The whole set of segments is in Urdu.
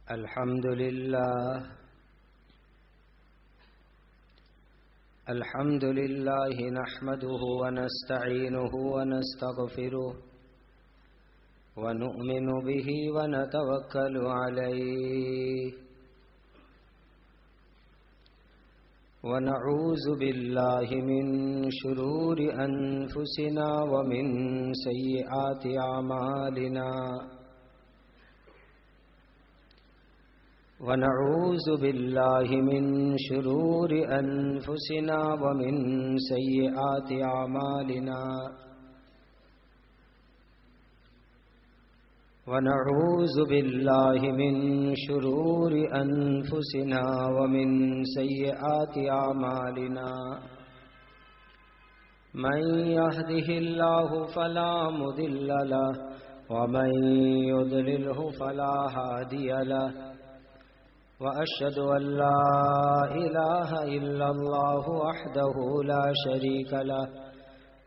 الحمد لله نحمده ونستعينه ونستغفره ونؤمن به ونتوكل عليه ونعوذ بالله من شرور أنفسنا ومن سيئات أعمالنا ونعوذ بالله من شرور أنفسنا ومن سيئات أعمالنا ونعوذ بالله من شرور أنفسنا ومن سيئات أعمالنا من يهده الله فلا مضل له ومن يضلله فلا هادي له وأشهد أن لا إله إلا الله وحده لا شريك له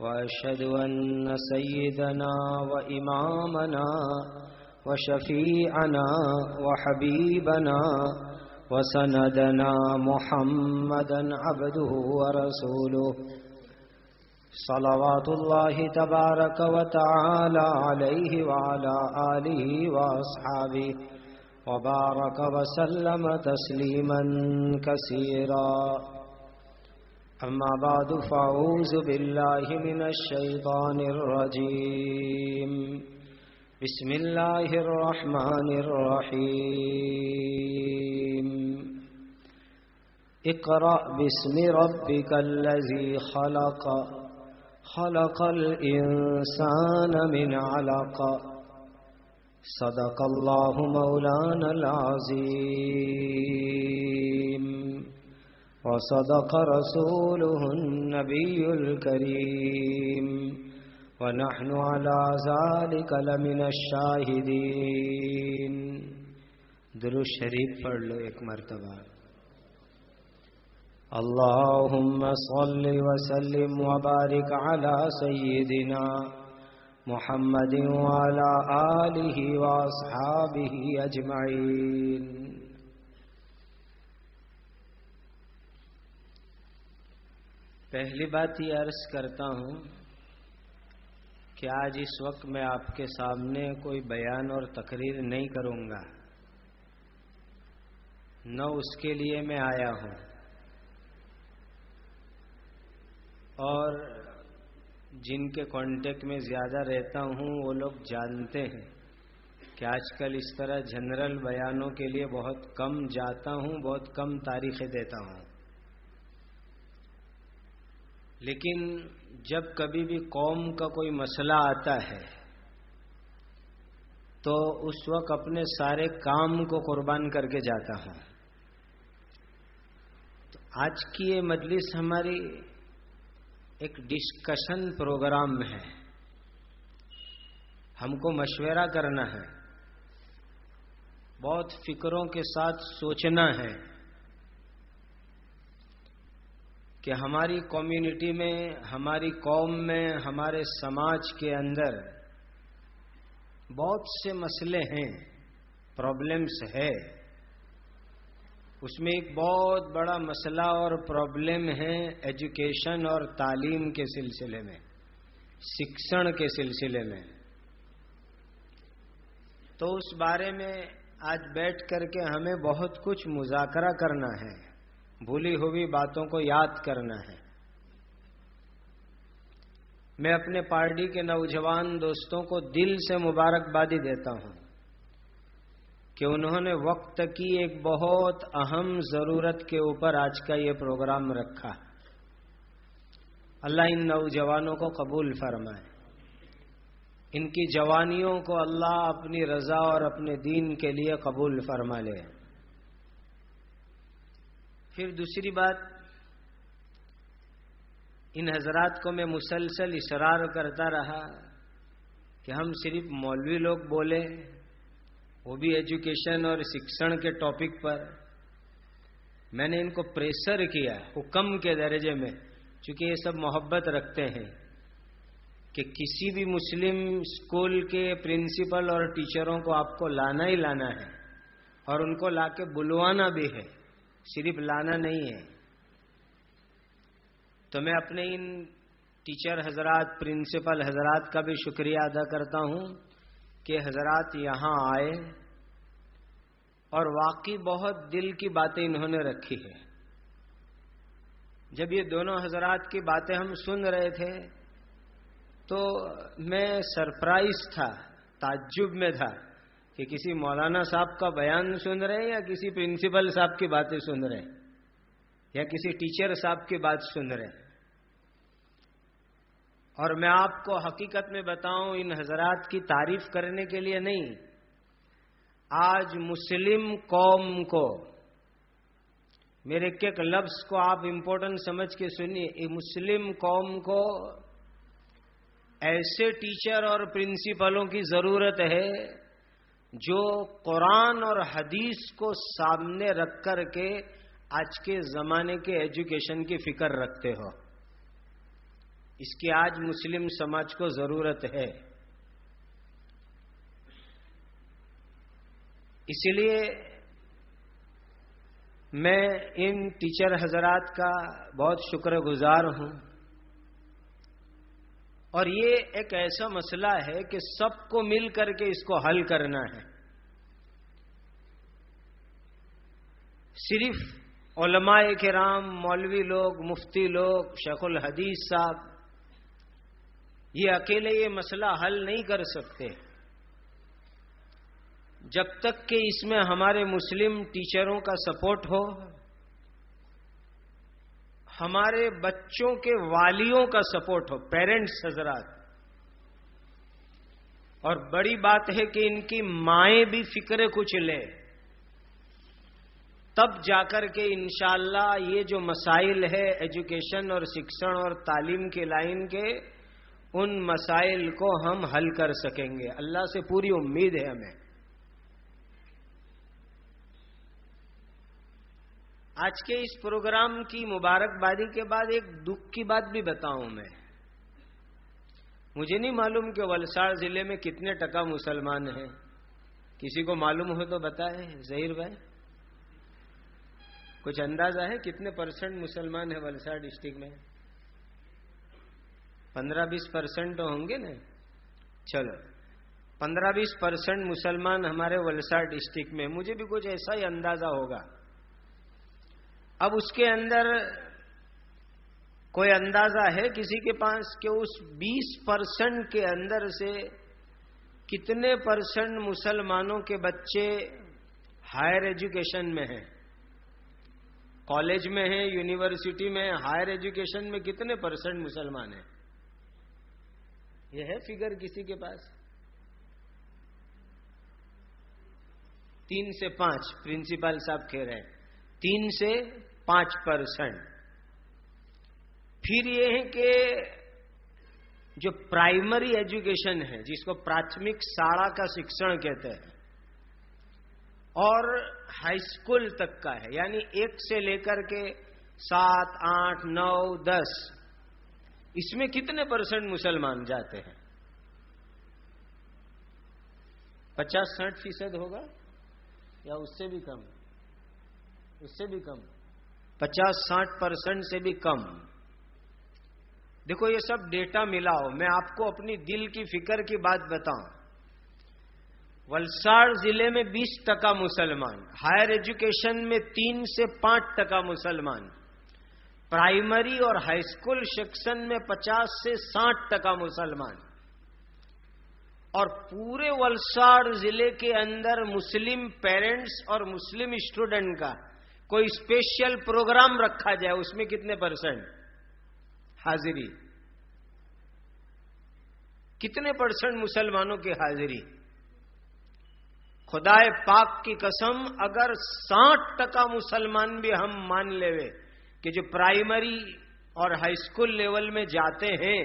وأشهد أن سيدنا وإمامنا وشفيعنا وحبيبنا وسندنا محمدا عبده ورسوله صلوات الله تبارك وتعالى عليه وعلى آله وأصحابه وبارك وسلم تسليما كثيرا أما بعد فأعوذ بالله من الشيطان الرجيم بسم الله الرحمن الرحيم اقرأ باسم ربك الذي خلق خلق الإنسان من علق صدق الله مولانا العظيم وصدق رسوله النبي الكريم ونحن على ذلك لمن الشاهدين درود شریف پڑھ لو ایک مرتبہ اللهم صل وسلم وبارك على سيدنا محمد وعلى آله وأصحابه أجمعين پہلی بات یہ عرض کرتا ہوں کہ آج اس وقت میں آپ کے سامنے کوئی بیان اور تقریر نہیں کروں گا، نہ اس کے لیے میں آیا ہوں، اور جن کے کانٹیکٹ میں زیادہ رہتا ہوں وہ لوگ جانتے ہیں کہ آج کل اس طرح جنرل بیانوں کے لیے بہت کم جاتا ہوں، بہت کم تاریخیں دیتا ہوں، لیکن جب کبھی بھی قوم کا کوئی مسئلہ آتا ہے تو اس وقت اپنے سارے کام کو قربان کر کے جاتا ہوں۔ تو آج کی یہ مجلس ہماری ایک ڈسکشن پروگرام ہے، ہم کو مشورہ کرنا ہے، بہت فکروں کے ساتھ سوچنا ہے کہ ہماری کمیونٹی میں، ہماری قوم میں، ہمارے سماج کے اندر بہت سے مسئلے ہیں، پرابلمس ہے۔ اس میں ایک بہت بڑا مسئلہ اور پرابلم ہے ایجوکیشن اور تعلیم کے سلسلے میں، شکشن کے سلسلے میں۔ تو اس بارے میں آج بیٹھ کر کے ہمیں بہت کچھ مذاکرہ کرنا ہے، بھولی ہوئی باتوں کو یاد کرنا ہے۔ میں اپنے پارٹی کے نوجوان دوستوں کو دل سے مبارکبادی دیتا ہوں کہ انہوں نے وقت کی ایک بہت اہم ضرورت کے اوپر آج کا یہ پروگرام رکھا۔ اللہ ان نوجوانوں کو قبول فرمائے، ان کی جوانیوں کو اللہ اپنی رضا اور اپنے دین کے لیے قبول فرما لے۔ پھر دوسری بات، ان حضرات کو میں مسلسل اصرار کرتا رہا کہ ہم صرف مولوی لوگ بولے، وہ بھی ایجوکیشن اور شکشن کے ٹاپک پر۔ میں نے ان کو پریشر کیا حکم کے درجے میں، چونکہ یہ سب محبت رکھتے ہیں کہ کسی بھی مسلم اسکول کے پرنسپل اور ٹیچروں کو آپ کو لانا ہی لانا ہے اور ان کو لا کے بلوانا بھی ہے، صرف لانا نہیں ہے. تو میں اپنے ان ٹیچر حضرات، پرنسپل حضرات کا بھی شکریہ ادا کرتا ہوں کہ حضرات یہاں آئے اور واقعی بہت دل کی باتیں انہوں نے رکھی ہے. جب یہ دونوں حضرات کی باتیں ہم سن رہے تھے تو میں سرپرائز تھا، تعجب میں تھا کہ کسی مولانا صاحب کا بیان سن رہے ہیں یا کسی پرنسپل صاحب کی باتیں سن رہے ہیں یا کسی ٹیچر صاحب کی بات سن رہے ہیں. اور میں آپ کو حقیقت میں بتاؤں، ان حضرات کی تعریف کرنے کے لیے نہیں، آج مسلم قوم کو، میرے ایک ایک لفظ کو آپ امپورٹنٹ سمجھ کے سنیے، مسلم قوم کو ایسے ٹیچر اور پرنسپلوں کی ضرورت ہے جو قرآن اور حدیث کو سامنے رکھ کر کے آج کے زمانے کے ایجوکیشن کی فکر رکھتے ہو. اس کی آج مسلم سماج کو ضرورت ہے. اسی لیے میں ان ٹیچر حضرات کا بہت شکر گزار ہوں. اور یہ ایک ایسا مسئلہ ہے کہ سب کو مل کر کے اس کو حل کرنا ہے. صرف علماء کرام، مولوی لوگ، مفتی لوگ، شیخ الحدیث صاحب یہ اکیلے یہ مسئلہ حل نہیں کر سکتے. جب تک کہ اس میں ہمارے مسلم ٹیچروں کا سپورٹ ہو، ہمارے بچوں کے والیوں کا سپورٹ ہو، پیرنٹس حضرات، اور بڑی بات ہے کہ ان کی مائیں بھی فکر کچھ لیں، تب جا کر کے انشاءاللہ یہ جو مسائل ہے ایجوکیشن اور شکشن اور تعلیم کے لائن کے، ان مسائل کو ہم حل کر سکیں گے. اللہ سے پوری امید ہے ہمیں. آج کے اس پروگرام کی مبارکبادی کے بعد ایک دکھ کی بات بھی بتاؤں میں. مجھے نہیں معلوم کہ ولساڑ ضلع میں کتنے ٹکا مسلمان ہیں. کسی کو معلوم ہو تو بتائیں ظہیر بھائی. کچھ اندازہ ہے کتنے پرسنٹ مسلمان ہیں ولساڑ ڈسٹرکٹ میں؟ 15-20% تو ہوں گے نا. چلو 15-20% مسلمان ہمارے ولساڑ ڈسٹرکٹ میں، مجھے بھی کچھ ایسا ہی اندازہ ہوگا. اب اس کے اندر کوئی اندازہ ہے کسی کے پاس کہ اس 20% کے اندر سے کتنے پرسنٹ مسلمانوں کے بچے ہائر ایجوکیشن میں ہیں، کالج میں ہیں، یونیورسٹی میں، ہائر ایجوکیشن میں کتنے پرسنٹ مسلمان ہیں؟ یہ ہے فگر کسی کے پاس؟ 3 سے 5 پرنسپل صاحب کہہ رہے ہیں 3 سے 5%. پھر یہ ہے کہ جو پرائمری ایجوکیشن ہے، جس کو پراتھمک شاڑا کا شکشن کہتے ہیں، اور ہائی اسکول تک کا ہے، یعنی 1 سے لے کر کے 7, 8, 9, 10، اس میں کتنے پرسنٹ مسلمان جاتے ہیں؟ 50-60% ہوگا یا اس سے بھی کم؟ اس سے بھی کم، 50-60% سے بھی کم. دیکھو یہ سب ڈیٹا ملا ہو، میں آپ کو اپنی دل کی فکر کی بات بتاؤں. ولساڑ ضلع میں 20% مسلمان، ہائر ایجوکیشن میں 3 سے 5% مسلمان، پرائمری اور ہائی اسکول سیکشن میں 50 سے 60% مسلمان، اور پورے ولساڑ ضلع کے اندر مسلم پیرنٹس اور مسلم اسٹوڈنٹ کا کوئی اسپیشل پروگرام رکھا جائے، اس میں کتنے پرسنٹ حاضری؟ کتنے پرسنٹ مسلمانوں کی حاضری؟ خدائے پاک کی قسم، اگر 60% مسلمان بھی ہم مان لے کہ جو پرائمری اور ہائی اسکول لیول میں جاتے ہیں،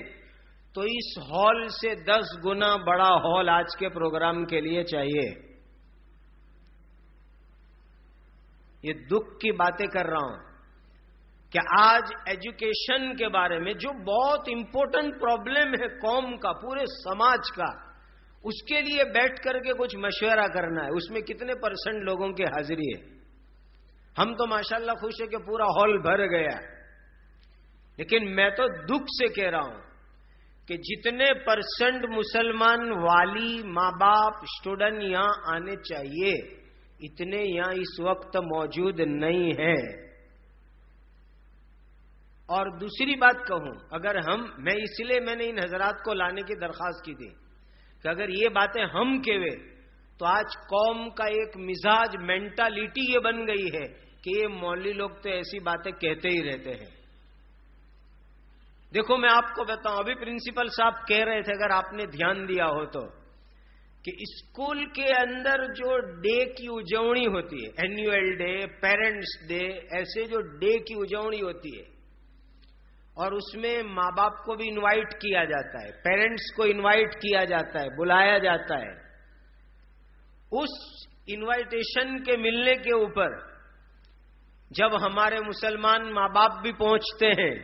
تو اس ہال سے 10 گنا بڑا ہال آج کے پروگرام کے لیے چاہیے. یہ دکھ کی باتیں کر رہا ہوں کہ آج ایجوکیشن کے بارے میں جو بہت امپورٹنٹ پرابلم ہے قوم کا، پورے سماج کا، اس کے لیے بیٹھ کر کے کچھ مشورہ کرنا ہے. اس میں کتنے % لوگوں کی حاضری ہے؟ ہم تو ماشاءاللہ خوش ہے کہ پورا ہال بھر گیا. لیکن میں تو دکھ سے کہہ رہا ہوں کہ جتنے % مسلمان والی، ماں باپ، اسٹوڈنٹ یہاں آنے چاہیے اتنے یہاں اس وقت موجود نہیں ہیں. اور دوسری بات کہوں، اگر میں اس لیے میں نے ان حضرات کو لانے کی درخواست کی تھی کہ اگر یہ باتیں ہم کہوے تو آج قوم کا ایک مزاج، مینٹالٹی یہ بن گئی ہے کہ یہ مولوی لوگ تو ایسی باتیں کہتے ہی رہتے ہیں. دیکھو میں آپ کو بتاؤں، ابھی پرنسپل صاحب کہہ رہے تھے، اگر آپ نے دھیان دیا ہو تو، کہ اسکول کے اندر جو ڈے کی اجوڑی ہوتی ہے، اینوئل ڈے، پیرنٹس ڈے، ایسے جو ڈے کی اجوڑی ہوتی ہے، اور اس میں ماں باپ کو بھی انوائٹ کیا جاتا ہے، پیرنٹس کو انوائٹ کیا جاتا ہے، بلایا جاتا ہے. اس انوائٹیشن کے ملنے کے اوپر جب ہمارے مسلمان ماں باپ بھی پہنچتے ہیں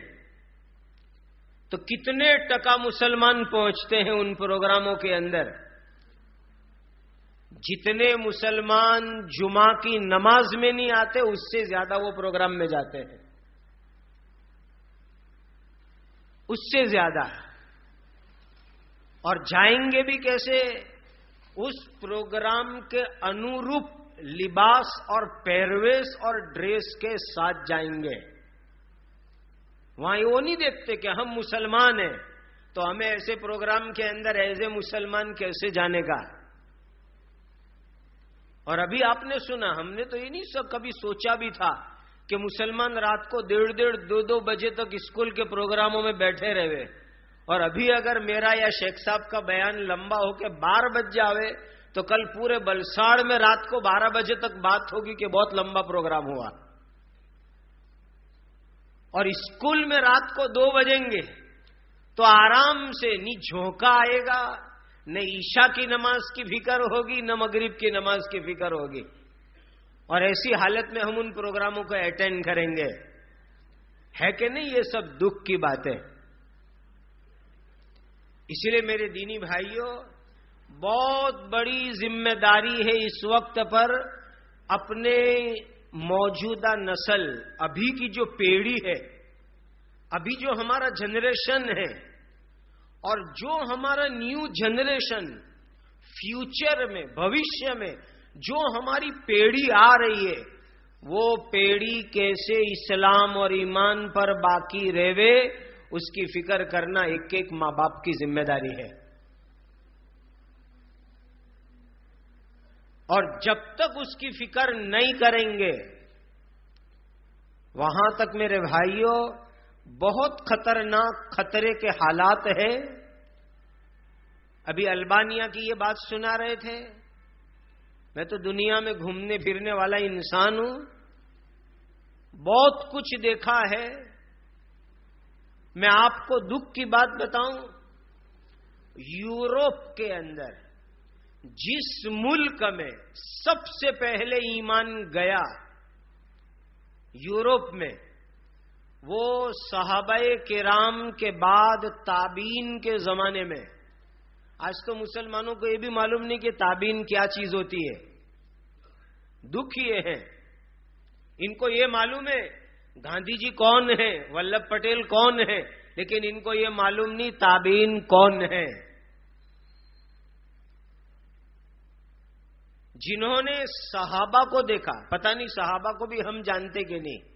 تو کتنے ٹکا مسلمان پہنچتے ہیں ان پروگراموں کے اندر؟ جتنے مسلمان جمعہ کی نماز میں نہیں آتے اس سے زیادہ وہ پروگرام میں جاتے ہیں، اس سے زیادہ. اور جائیں گے بھی کیسے؟ اس پروگرام کے انوروپ لباس اور پہرویش اور ڈریس کے ساتھ جائیں گے. وہاں وہ نہیں دیکھتے کہ ہم مسلمان ہیں تو ہمیں ایسے پروگرام کے اندر ایز اے مسلمان کیسے جانے کا. اور ابھی آپ نے سنا، ہم نے تو یہ نہیں کبھی سوچا بھی تھا کہ مسلمان رات کو 1:30 2 بجے تک اسکول کے پروگراموں میں بیٹھے رہے. اور ابھی اگر میرا یا شیخ صاحب کا بیان لمبا ہو کے 12 بج جاوے تو کل پورے بلساڑ میں رات کو 12 بجے تک بات ہوگی کہ بہت لمبا پروگرام ہوا. اور اسکول میں رات کو 2 بجیں گے تو آرام سے نہیں جھونکا آئے گا، نہ عشاء کی نماز کی فکر ہوگی، نہ مغرب کی نماز کی فکر ہوگی. اور ایسی حالت میں ہم ان پروگراموں کو اٹینڈ کریں گے. ہے کہ نہیں؟ یہ سب دکھ کی باتیں. اس لیے میرے دینی بھائیوں، بہت بڑی ذمہ داری ہے اس وقت پر اپنے موجودہ نسل، ابھی کی جو پیڑھی ہے، ابھی جو ہمارا جنریشن ہے، اور جو ہمارا نیو جنریشن فیوچر میں، بھوشیہ میں جو ہماری پیڑھی آ رہی ہے، وہ پیڑھی کیسے اسلام اور ایمان پر باقی رہے اس کی فکر کرنا ایک ایک ماں باپ کی ذمہ داری ہے. اور جب تک اس کی فکر نہیں کریں گے وہاں تک میرے بھائیوں بہت خطرناک خطرے کے حالات ہیں. ابھی البانیہ کی یہ بات سنا رہے تھے. میں تو دنیا میں گھومنے پھرنے والا انسان ہوں، بہت کچھ دیکھا ہے. میں آپ کو دکھ کی بات بتاؤں، یورپ کے اندر جس ملک میں سب سے پہلے ایمان گیا، یورپ میں، وہ صحابہ کرام کے بعد تابعین کے زمانے میں. آج تو مسلمانوں کو یہ بھی معلوم نہیں کہ تابعین کیا چیز ہوتی ہے. دکھ یہ ہے، ان کو یہ معلوم ہے گاندھی جی کون ہے، ولبھ پٹیل کون ہے، لیکن ان کو یہ معلوم نہیں تابعین کون ہے. جنہوں نے صحابہ کو دیکھا، پتہ نہیں صحابہ کو بھی ہم جانتے کہ نہیں،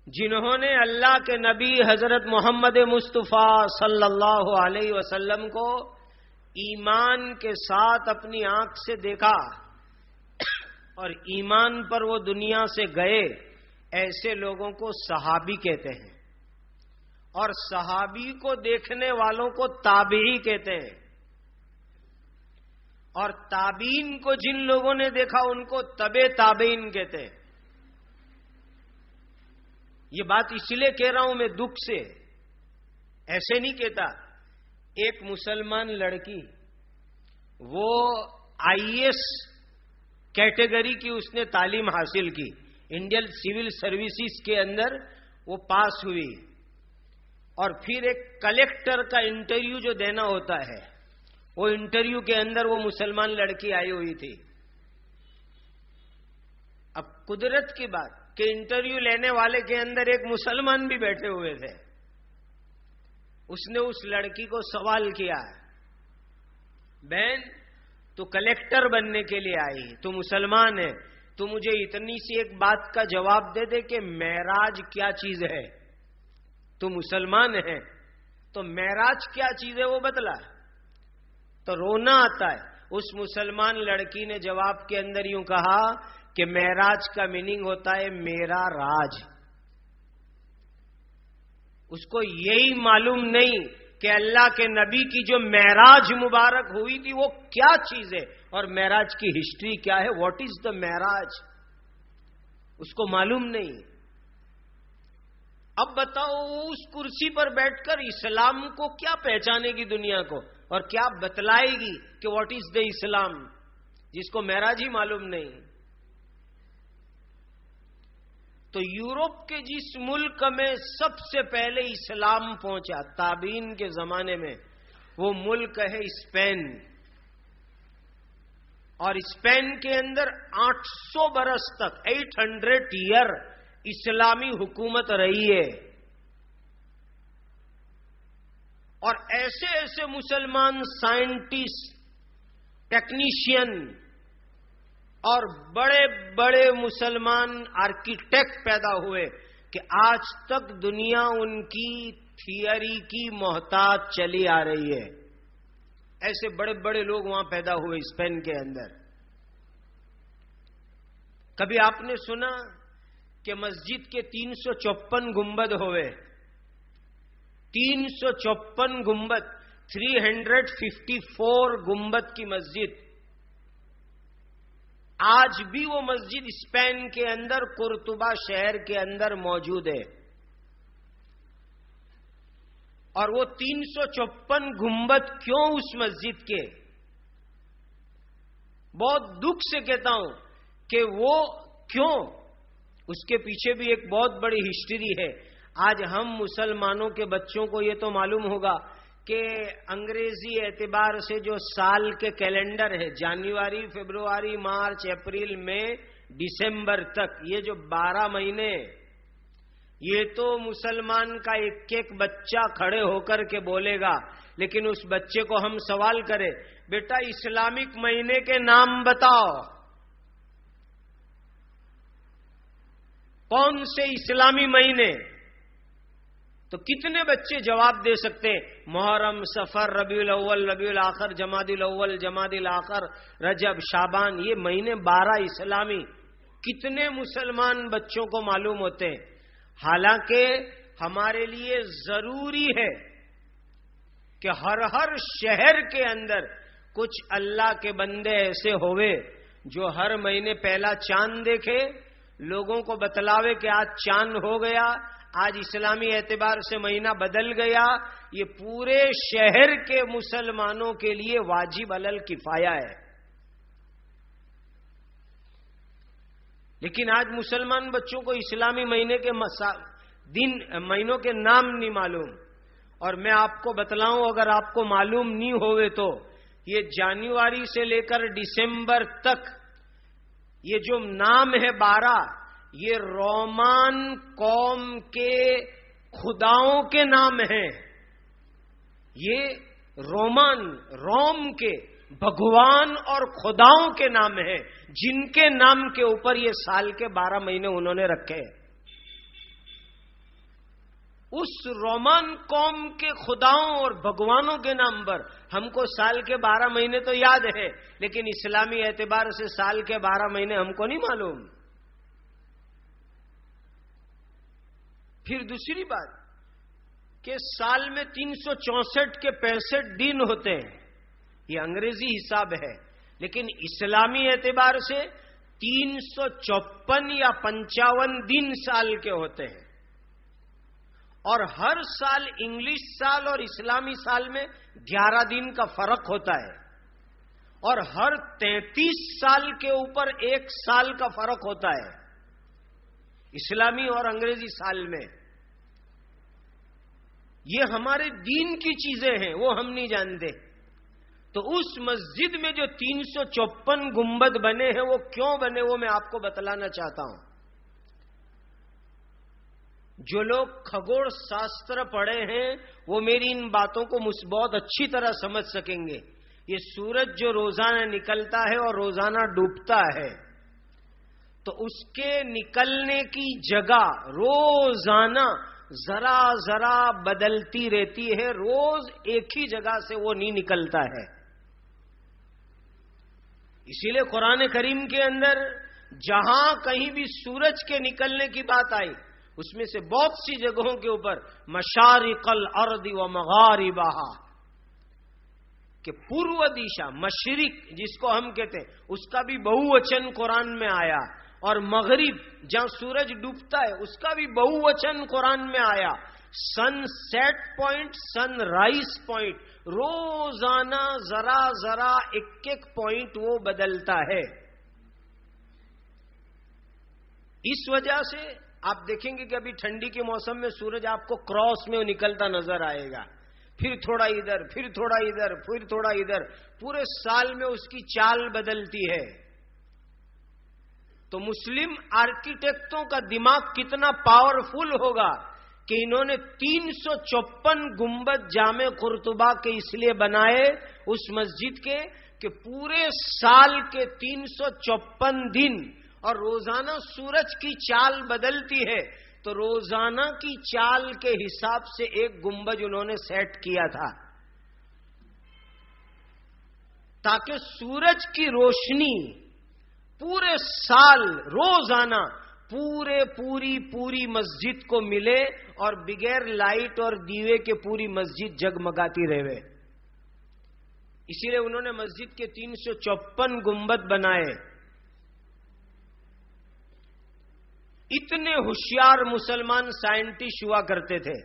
جنہوں نے اللہ کے نبی حضرت محمد مصطفیٰ صلی اللہ علیہ وسلم کو ایمان کے ساتھ اپنی آنکھ سے دیکھا اور ایمان پر وہ دنیا سے گئے، ایسے لوگوں کو صحابی کہتے ہیں. اور صحابی کو دیکھنے والوں کو تابعی کہتے ہیں. اور تابعین کو جن لوگوں نے دیکھا ان کو تبع تابعین کہتے ہیں. یہ بات اس لیے کہہ رہا ہوں میں دکھ سے، ایسے نہیں کہتا. ایک مسلمان لڑکی، وہ IAS کیٹیگری کی اس نے تعلیم حاصل کی، انڈین سول سروسز کے اندر وہ پاس ہوئی، اور پھر ایک کلیکٹر کا انٹرویو جو دینا ہوتا ہے وہ انٹرویو کے اندر وہ مسلمان لڑکی آئی ہوئی تھی. اب قدرت کی بات کہ انٹرویو لینے والے کے اندر ایک مسلمان بھی بیٹھے ہوئے تھے. اس نے اس لڑکی کو سوال کیا, بہن تو کلیکٹر بننے کے لیے آئی, تو مسلمان ہے, تو مجھے اتنی سی ایک بات کا جواب دے دے کہ معراج کیا چیز ہے. تو مسلمان ہے تو معراج کیا چیز ہے وہ بتلا. تو رونا آتا ہے. اس مسلمان لڑکی نے جواب کے اندر یوں کہا کہ معراج کا میننگ ہوتا ہے میرا راج. اس کو یہی معلوم نہیں کہ اللہ کے نبی کی جو معراج مبارک ہوئی تھی وہ کیا چیز ہے اور معراج کی ہسٹری کیا ہے. واٹ از دا معراج, اس کو معلوم نہیں. اب بتاؤ اس کرسی پر بیٹھ کر اسلام کو کیا پہچانے گی دنیا کو, اور کیا بتلائے گی کہ واٹ از دا اسلام, جس کو معراج ہی معلوم نہیں. تو یورپ کے جس ملک میں سب سے پہلے اسلام پہنچا تابعین کے زمانے میں, وہ ملک ہے اسپین. اور اسپین کے اندر 800 برس تک 800 ایئر اسلامی حکومت رہی ہے. اور ایسے ایسے مسلمان سائنٹسٹ, ٹیکنیشین اور بڑے بڑے مسلمان آرکیٹیکٹ پیدا ہوئے کہ آج تک دنیا ان کی تھیوری کی محتاج چلی آ رہی ہے. ایسے بڑے بڑے لوگ وہاں پیدا ہوئے اسپین کے اندر. کبھی آپ نے سنا کہ مسجد کے 354 گنبد ہوئے؟ 354 گنبد, 354 گنبد کی مسجد. آج بھی وہ مسجد اسپین کے اندر قرطبہ شہر کے اندر موجود ہے. اور وہ 354 گنبد کیوں اس مسجد کے؟ بہت دکھ سے کہتا ہوں کہ وہ کیوں, اس کے پیچھے بھی ایک بہت بڑی ہسٹری ہے. آج ہم مسلمانوں کے بچوں کو یہ تو معلوم ہوگا کہ انگریزی اعتبار سے جو سال کے کیلنڈر ہے, جنوری, فروری, مارچ, اپریل, مئی, دسمبر تک, یہ جو 12 مہینے, یہ تو مسلمان کا ایک ایک بچہ کھڑے ہو کر کے بولے گا. لیکن اس بچے کو ہم سوال کریں, بیٹا اسلامک مہینے کے نام بتاؤ, کون سے اسلامی مہینے؟ تو کتنے بچے جواب دے سکتے ہیں؟ محرم, سفر, ربیع الاول, ربیع الاخر, جمادی الاول, جمادی الاخر, رجب, شعبان, یہ مہینے 12 اسلامی. کتنے مسلمان بچوں کو معلوم ہوتے ہیں؟ حالانکہ ہمارے لیے ضروری ہے کہ ہر شہر کے اندر کچھ اللہ کے بندے ایسے ہوئے جو ہر مہینے پہلا چاند دیکھے, لوگوں کو بتلاوے کہ آج چاند ہو گیا, آج اسلامی اعتبار سے مہینہ بدل گیا. یہ پورے شہر کے مسلمانوں کے لیے واجب علل کفایہ ہے. لیکن آج مسلمان بچوں کو اسلامی مہینے کے مہینوں کے نام نہیں معلوم. اور میں آپ کو بتلاؤں, اگر آپ کو معلوم نہیں ہوئے تو یہ جنوری سے لے کر دسمبر تک یہ جو نام ہے 12, یہ رومان قوم کے خداؤں کے نام ہیں. یہ روم کے بھگوان اور خداؤں کے نام ہیں, جن کے نام کے اوپر یہ سال کے 12 مہینے انہوں نے رکھے. اس رومان قوم کے خداؤں اور بھگوانوں کے نام پر ہم کو سال کے 12 مہینے تو یاد ہے, لیکن اسلامی اعتبار سے سال کے 12 مہینے ہم کو نہیں معلوم. پھر دوسری بات کہ سال میں 364 کے 65 دن ہوتے ہیں, یہ انگریزی حساب ہے, لیکن اسلامی اعتبار سے 354 یا 55 دن سال کے ہوتے ہیں. اور ہر سال انگلش سال اور اسلامی سال میں 11 دن کا فرق ہوتا ہے. اور ہر 33 سال کے اوپر 1 سال کا فرق ہوتا ہے اسلامی اور انگریزی سال میں. یہ ہمارے دین کی چیزیں ہیں, وہ ہم نہیں جانتے. تو اس مسجد میں جو 354 گنبد بنے ہیں وہ کیوں بنے وہ میں آپ کو بتلانا چاہتا ہوں. جو لوگ کھگوڑ شاستر پڑھے ہیں وہ میری ان باتوں کو بہت اچھی طرح سمجھ سکیں گے. یہ سورج جو روزانہ نکلتا ہے اور روزانہ ڈوبتا ہے تو اس کے نکلنے کی جگہ روزانہ ذرا ذرا بدلتی رہتی ہے. روز ایک ہی جگہ سے وہ نہیں نکلتا ہے. اسی لیے قرآن کریم کے اندر جہاں کہیں بھی سورج کے نکلنے کی بات آئی اس میں سے بہت سی جگہوں کے اوپر مشارق الارض و مغاربہا کہ پورو دشا مشرق جس کو ہم کہتے ہیں اس کا بھی بہو وچن قرآن میں آیا, اور مغرب جہاں سورج ڈوبتا ہے اس کا بھی بہو وچن قرآن میں آیا. سن سیٹ پوائنٹ, سن رائز پوائنٹ, روزانہ ذرا ذرا ایک ایک پوائنٹ وہ بدلتا ہے. اس وجہ سے آپ دیکھیں گے کہ ابھی ٹھنڈی کے موسم میں سورج آپ کو کراس میں نکلتا نظر آئے گا, پھر تھوڑا ادھر, پھر تھوڑا ادھر, پھر تھوڑا ادھر. پورے سال میں اس کی چال بدلتی ہے. تو مسلم آرکیٹیکٹوں کا دماغ کتنا پاورفل ہوگا کہ انہوں نے 354 گنبد جامع قرطبہ کے اس لیے بنائے اس مسجد کے کہ پورے سال کے 354 دن اور روزانہ سورج کی چال بدلتی ہے تو روزانہ کی چال کے حساب سے ایک گنبد انہوں نے سیٹ کیا تھا تاکہ سورج کی روشنی پورے سال روزانہ پوری مسجد کو ملے اور بغیر لائٹ اور دیوے کے پوری مسجد جگمگاتی رہے. اسی لیے انہوں نے مسجد کے 354 گنبد بنائے. اتنے ہوشیار مسلمان سائنٹسٹ ہوا کرتے تھے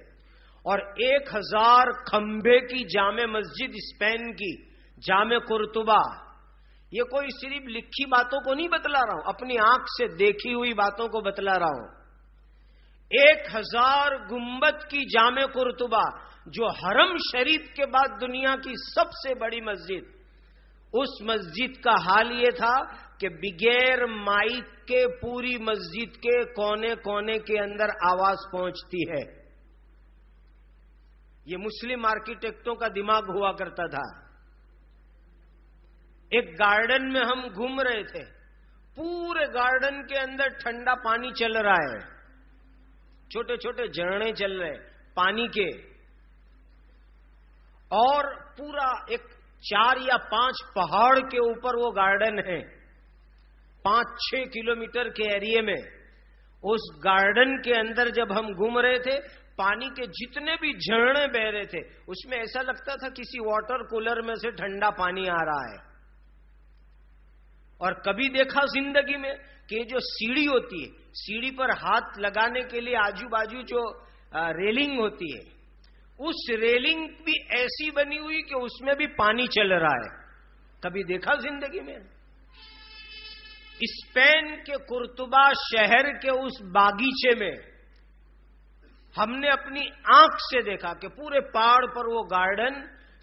اور 1000 کھمبے کی جامع مسجد اسپین کی جامع قرطبہ. یہ کوئی صرف لکھی باتوں کو نہیں بتلا رہا ہوں, اپنی آنکھ سے دیکھی ہوئی باتوں کو بتلا رہا ہوں. 1000 گنبد کی جامع قرطبہ جو حرم شریف کے بعد دنیا کی سب سے بڑی مسجد, اس مسجد کا حال یہ تھا کہ بغیر مائک کے پوری مسجد کے کونے کونے کے اندر آواز پہنچتی ہے. یہ مسلم آرکیٹیکٹوں کا دماغ ہوا کرتا تھا. ایک گارڈن میں ہم گھوم رہے تھے, پورے گارڈن کے اندر ٹھنڈا پانی چل رہا ہے, چھوٹے چھوٹے جھرنے چل رہے پانی کے, اور پورا ایک 4 یا 5 پہاڑ کے اوپر وہ گارڈن ہے, 5-6 کلومیٹر کے ایریے میں. اس گارڈن کے اندر جب ہم گھوم رہے تھے پانی کے جتنے بھی جھرنے بہ رہے تھے اس میں ایسا لگتا تھا کسی واٹر کولر میں سے ٹھنڈا پانی آ رہا ہے. اور کبھی دیکھا زندگی میں کہ یہ جو سیڑھی ہوتی ہے, سیڑھی پر ہاتھ لگانے کے لیے آجو بازو جو ریلنگ ہوتی ہے, اس ریلنگ بھی ایسی بنی ہوئی کہ اس میں بھی پانی چل رہا ہے. کبھی دیکھا زندگی میں؟ اسپین کے قرطبہ شہر کے اس باغیچے میں ہم نے اپنی آنکھ سے دیکھا کہ پورے پہاڑ پر وہ گارڈن,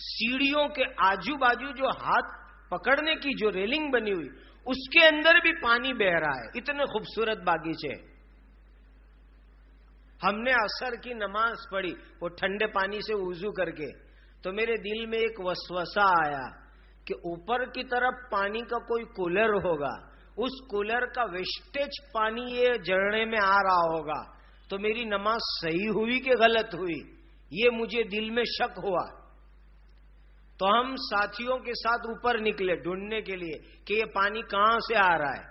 سیڑھیوں کے آجو بازو جو ہاتھ پکڑنے کی جو ریلنگ بنی ہوئی اس کے اندر بھی پانی بہ رہا ہے. اتنے خوبصورت باغیچے. ہم نے عصر کی نماز پڑھی وہ ٹھنڈے پانی سے وضو کر کے, تو میرے دل میں ایک وسوسہ آیا کہ اوپر کی طرف پانی کا کوئی کولر ہوگا, اس کولر کا ویسٹیج پانی یہ جھرنے میں آ رہا ہوگا, تو میری نماز صحیح ہوئی کہ غلط ہوئی, یہ مجھے دل میں شک ہوا. تو ہم ساتھیوں کے ساتھ اوپر نکلے ڈھونڈنے کے لیے کہ یہ پانی کہاں سے آ رہا ہے.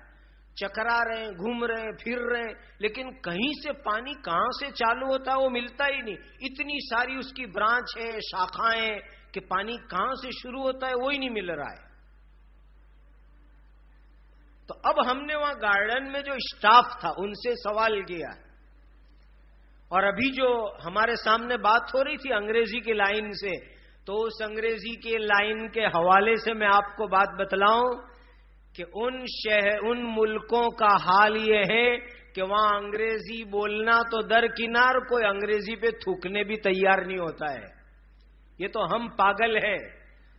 چکرا رہے ہیں, گھوم رہے ہیں, پھر رہے ہیں, لیکن کہیں سے پانی کہاں سے چالو ہوتا ہے وہ ملتا ہی نہیں. اتنی ساری اس کی برانچ ہے, شاخائیں, کہ پانی کہاں سے شروع ہوتا ہے وہی نہیں مل رہا ہے. تو اب ہم نے وہاں گارڈن میں جو اسٹاف تھا ان سے سوال کیا, اور ابھی جو ہمارے سامنے بات ہو رہی تھی انگریزی کی لائن سے, تو اس انگریزی کے لائن کے حوالے سے میں آپ کو بات بتلاؤں کہ ان ملکوں کا حال یہ ہے کہ وہاں انگریزی بولنا تو درکنار, کوئی انگریزی پہ تھوکنے بھی تیار نہیں ہوتا ہے. یہ تو ہم پاگل ہیں.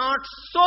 800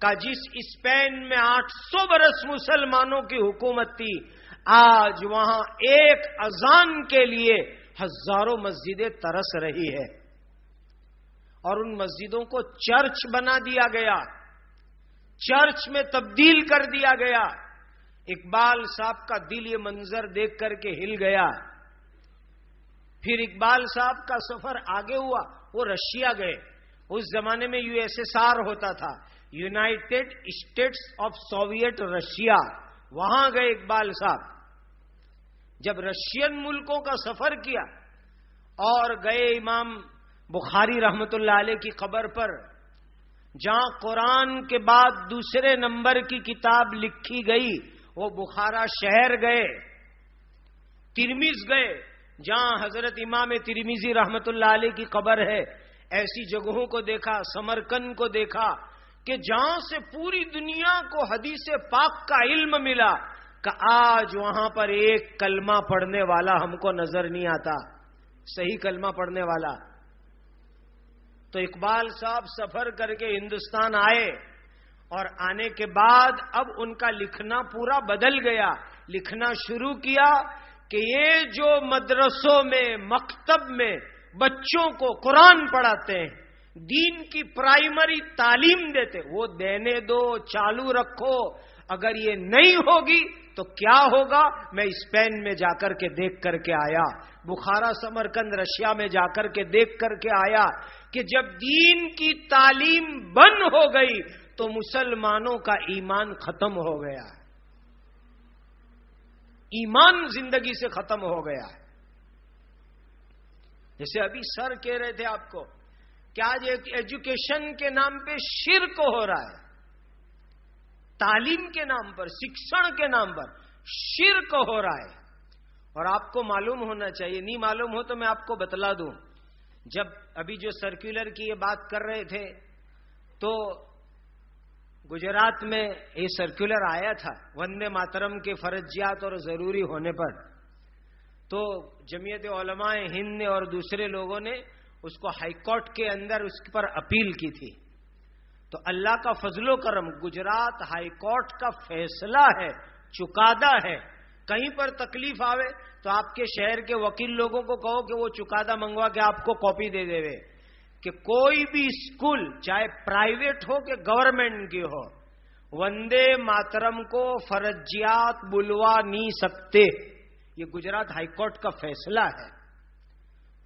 کا جس اسپین میں 800 برس مسلمانوں کی حکومت تھی، آج وہاں ایک اذان کے لیے ہزاروں مسجدیں ترس رہی ہے، اور ان مسجدوں کو چرچ بنا دیا گیا، چرچ میں تبدیل کر دیا گیا۔ اقبال صاحب کا دل یہ منظر دیکھ کر کے ہل گیا۔ پھر اقبال صاحب کا سفر آگے ہوا، وہ رشیا گئے۔ اس زمانے میں USSR ہوتا تھا، United States of Soviet Russia, وہاں گئے اقبال صاحب۔ جب رشین ملکوں کا سفر کیا اور گئے امام بخاری رحمت اللہ علیہ کی قبر پر، جہاں قرآن کے بعد دوسرے نمبر کی کتاب لکھی گئی، وہ بخارا شہر گئے، ترمذ گئے، جہاں حضرت امام ترمذی رحمت اللہ علیہ کی قبر ہے۔ ایسی جگہوں کو دیکھا، سمرقند کو دیکھا کہ جہاں سے پوری دنیا کو حدیث پاک کا علم ملا، کہ آج وہاں پر ایک کلمہ پڑھنے والا ہم کو نظر نہیں آتا، صحیح کلمہ پڑھنے والا۔ تو اقبال صاحب سفر کر کے ہندوستان آئے، اور آنے کے بعد اب ان کا لکھنا پورا بدل گیا۔ لکھنا شروع کیا کہ یہ جو مدرسوں میں، مکتب میں بچوں کو قرآن پڑھاتے ہیں، دین کی پرائمری تعلیم دیتے، وہ دینے دو، چالو رکھو۔ اگر یہ نہیں ہوگی تو کیا ہوگا؟ میں اسپین میں جا کر کے دیکھ کر کے آیا، بخارا سمرقند رشیا میں جا کر کے دیکھ کر کے آیا کہ جب دین کی تعلیم بند ہو گئی تو مسلمانوں کا ایمان ختم ہو گیا، ایمان زندگی سے ختم ہو گیا۔ جیسے ابھی سر کہہ رہے تھے آپ کو کہ آج ایجوکیشن کے نام پہ شرک ہو رہا ہے، تعلیم کے نام پر، شکشن کے نام پر شرک ہو رہا ہے۔ اور آپ کو معلوم ہونا چاہیے، نہیں معلوم ہو تو میں آپ کو بتلا دوں۔ جب ابھی جو سرکولر کی یہ بات کر رہے تھے تو گجرات میں یہ سرکولر آیا تھا وندے ماترم کے فرضیات اور ضروری ہونے پر، تو جمعیت علماء ہند نے اور دوسرے لوگوں نے اس کو ہائی کورٹ کے اندر اس پر اپیل کی تھی۔ تو اللہ کا فضل و کرم، گجرات ہائی کورٹ کا فیصلہ ہے، چکادہ ہے۔ کہیں پر تکلیف آوے تو آپ کے شہر کے وکیل لوگوں کو کہو کہ وہ چکادہ منگوا کے آپ کو کاپی دے دے کہ کوئی بھی اسکول چاہے پرائیویٹ ہو کہ گورنمنٹ کی ہو، وندے ماترم کو فرضیات بلوا نہیں سکتے۔ یہ گجرات ہائی کورٹ کا فیصلہ ہے۔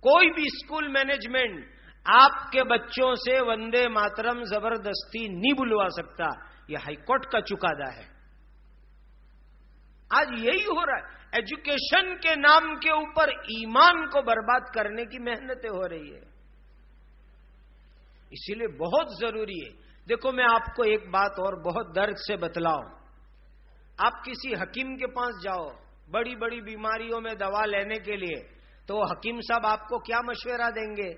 کوئی بھی اسکول مینجمنٹ آپ کے بچوں سے وندے ماترم زبردستی نہیں بلوا سکتا، یہ ہائی کورٹ کا چکادہ ہے۔ آج یہی ہو رہا ہے، ایجوکیشن کے نام کے اوپر ایمان کو برباد کرنے کی محنتیں ہو رہی ہے۔ اسی لیے بہت ضروری ہے۔ دیکھو میں آپ کو ایک بات اور بہت درد سے بتلاؤں، آپ کسی حکیم کے پاس جاؤ بڑی بڑی بیماریوں میں دوا لینے کے لیے، تو وہ حکیم صاحب آپ کو کیا مشورہ دیں گے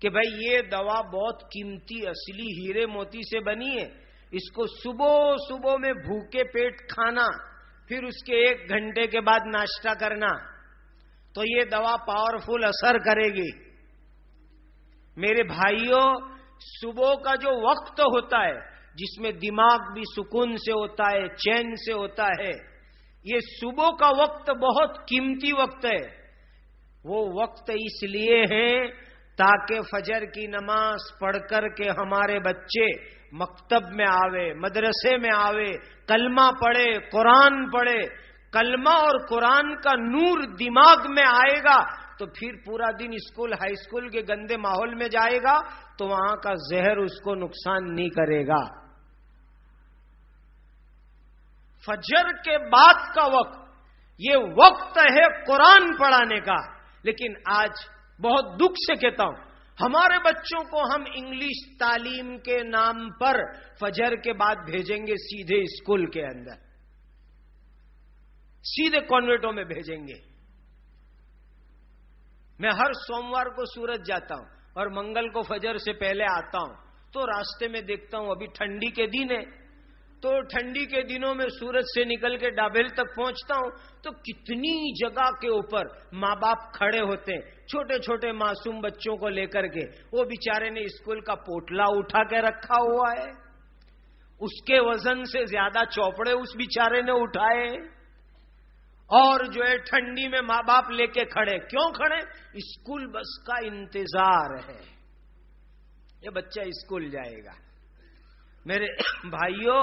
کہ بھائی یہ دوا بہت قیمتی اصلی ہیرے موتی سے بنی ہے، اس کو صبح صبح میں بھوکے پیٹ کھانا، پھر اس کے 1 گھنٹے کے بعد ناشتہ کرنا، تو یہ دوا پاورفل اثر کرے گی۔ میرے بھائیوں، صبح کا جو وقت ہوتا ہے جس میں دماغ بھی سکون سے ہوتا ہے، چین سے ہوتا ہے، یہ صبح کا وقت بہت قیمتی وقت ہے۔ وہ وقت اس لیے ہے تاکہ فجر کی نماز پڑھ کر کے ہمارے بچے مکتب میں آوے، مدرسے میں آوے، کلمہ پڑھے، قرآن پڑھے۔ کلمہ اور قرآن کا نور دماغ میں آئے گا تو پھر پورا دن اسکول، ہائی اسکول کے گندے ماحول میں جائے گا تو وہاں کا زہر اس کو نقصان نہیں کرے گا۔ فجر کے بعد کا وقت، یہ وقت ہے قرآن پڑھانے کا۔ لیکن آج بہت دکھ سے کہتا ہوں، ہمارے بچوں کو ہم انگلش تعلیم کے نام پر فجر کے بعد بھیجیں گے سیدھے اسکول کے اندر، سیدھے کانوینٹوں میں بھیجیں گے۔ میں ہر سوموار کو سورت جاتا ہوں اور منگل کو فجر سے پہلے آتا ہوں، تو راستے میں دیکھتا ہوں ابھی ٹھنڈی کے دن ہے، تو ٹھنڈی کے دنوں میں سورت سے نکل کے ڈابل تک پہنچتا ہوں تو کتنی جگہ کے اوپر ماں باپ کھڑے ہوتے ہیں چھوٹے چھوٹے معصوم بچوں کو لے کر کے، وہ بیچارے نے اسکول کا پوٹلا اٹھا کے رکھا ہوا ہے، اس کے وزن سے زیادہ چوپڑے اس بیچارے نے اٹھائے، اور جو ہے ٹھنڈی میں ماں باپ لے کے کھڑے. کیوں کھڑے؟ اسکول بس کا انتظار ہے، یہ بچہ اسکول جائے گا. میرے بھائیوں،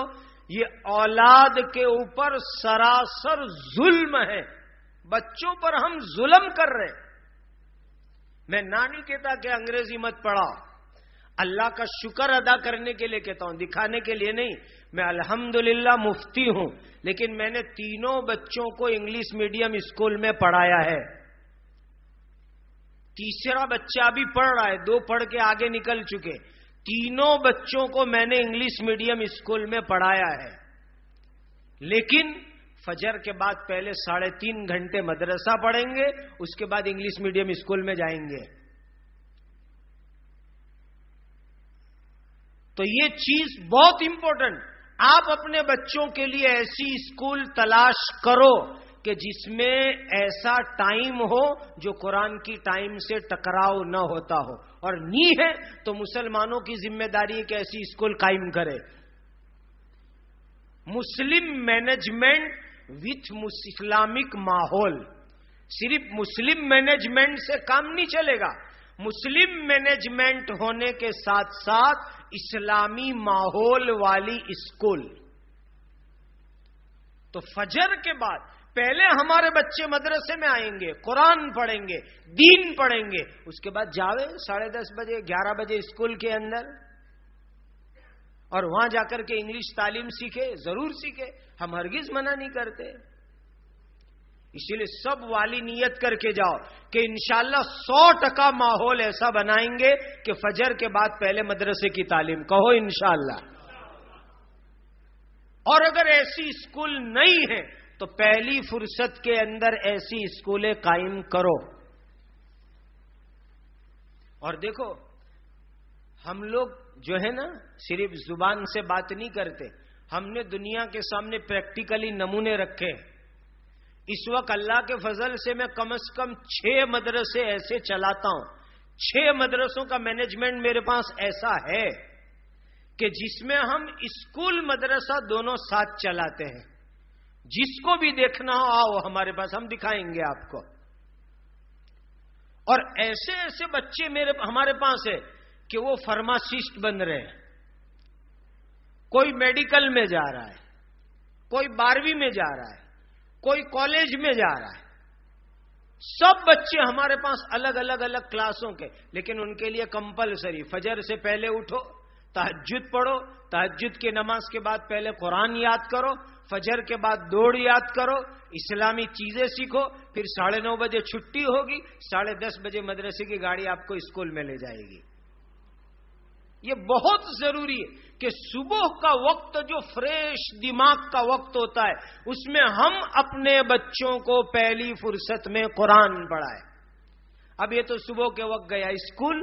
یہ اولاد کے اوپر سراسر ظلم ہے. بچوں پر ہم ظلم کر رہے. میں نہ نہیں کہتا کہ انگریزی مت پڑھاؤ، اللہ کا شکر ادا کرنے کے لیے کہتا ہوں، دکھانے کے لیے نہیں. میں الحمدللہ مفتی ہوں، لیکن میں نے تینوں بچوں کو انگلش میڈیم اسکول میں پڑھایا ہے. تیسرا بچہ بھی پڑھ رہا ہے، 2 پڑھ کے آگے نکل چکے. تینوں بچوں کو میں نے انگلش میڈیم اسکول میں پڑھایا ہے. لیکن فجر کے بعد پہلے 3.5 گھنٹے مدرسہ پڑھیں گے، اس کے بعد انگلش میڈیم اسکول میں جائیں گے. تو یہ چیز بہت امپورٹنٹ. آپ اپنے بچوں کے لیے ایسی اسکول تلاش کرو کہ جس میں ایسا ٹائم ہو جو قرآن کی ٹائم سے ٹکراؤ نہ ہوتا ہو. اور نہیں ہے تو مسلمانوں کی ذمہ داری ہے کہ ایسی اسکول قائم کرے. مسلم مینجمنٹ وتھ اسلامک ماحول. صرف مسلم مینجمنٹ سے کام نہیں چلے گا. مسلم مینجمنٹ ہونے کے ساتھ ساتھ اسلامی ماحول والی اسکول. تو فجر کے بعد پہلے ہمارے بچے مدرسے میں آئیں گے، قرآن پڑھیں گے، دین پڑھیں گے. اس کے بعد جاوے 10:30 بجے 11 بجے اسکول کے اندر، اور وہاں جا کر کے انگلش تعلیم سیکھے. ضرور سیکھے، ہم ہرگز منع نہیں کرتے. اسی لیے سب والی نیت کر کے جاؤ کہ انشاءاللہ 100% ماحول ایسا بنائیں گے کہ فجر کے بعد پہلے مدرسے کی تعلیم. کہو انشاءاللہ. اور اگر ایسی اسکول نہیں ہے تو پہلی فرصت کے اندر ایسی اسکولیں قائم کرو. اور دیکھو، ہم لوگ جو ہے نا صرف زبان سے بات نہیں کرتے، ہم نے دنیا کے سامنے پریکٹیکلی نمونے رکھے. اس وقت اللہ کے فضل سے میں کم از کم 6 مدرسے ایسے چلاتا ہوں. 6 مدرسوں کا مینجمنٹ میرے پاس ایسا ہے کہ جس میں ہم اسکول مدرسہ دونوں ساتھ چلاتے ہیں. جس کو بھی دیکھنا ہو آؤ ہمارے پاس، ہم دکھائیں گے آپ کو. اور ایسے ایسے بچے ہمارے پاس ہے کہ وہ فارماسسٹ بن رہے ہیں. کوئی میڈیکل میں جا رہا ہے، کوئی 12ویں میں جا رہا ہے، کوئی کالج میں جا رہا ہے. سب بچے ہمارے پاس الگ الگ کلاسوں کے. لیکن ان کے لیے کمپلسری فجر سے پہلے اٹھو، تہجد پڑھو، تہجد کی نماز کے بعد پہلے قرآن یاد کرو، فجر کے بعد دوڑ یاد کرو، اسلامی چیزیں سیکھو. پھر 9:30 بجے چھٹی ہوگی، 10:30 بجے مدرسے کی گاڑی آپ کو اسکول میں لے جائے گی. یہ بہت ضروری ہے کہ صبح کا وقت جو فریش دماغ کا وقت ہوتا ہے اس میں ہم اپنے بچوں کو پہلی فرصت میں قرآن پڑھائیں. اب یہ تو صبح کے وقت گیا اسکول،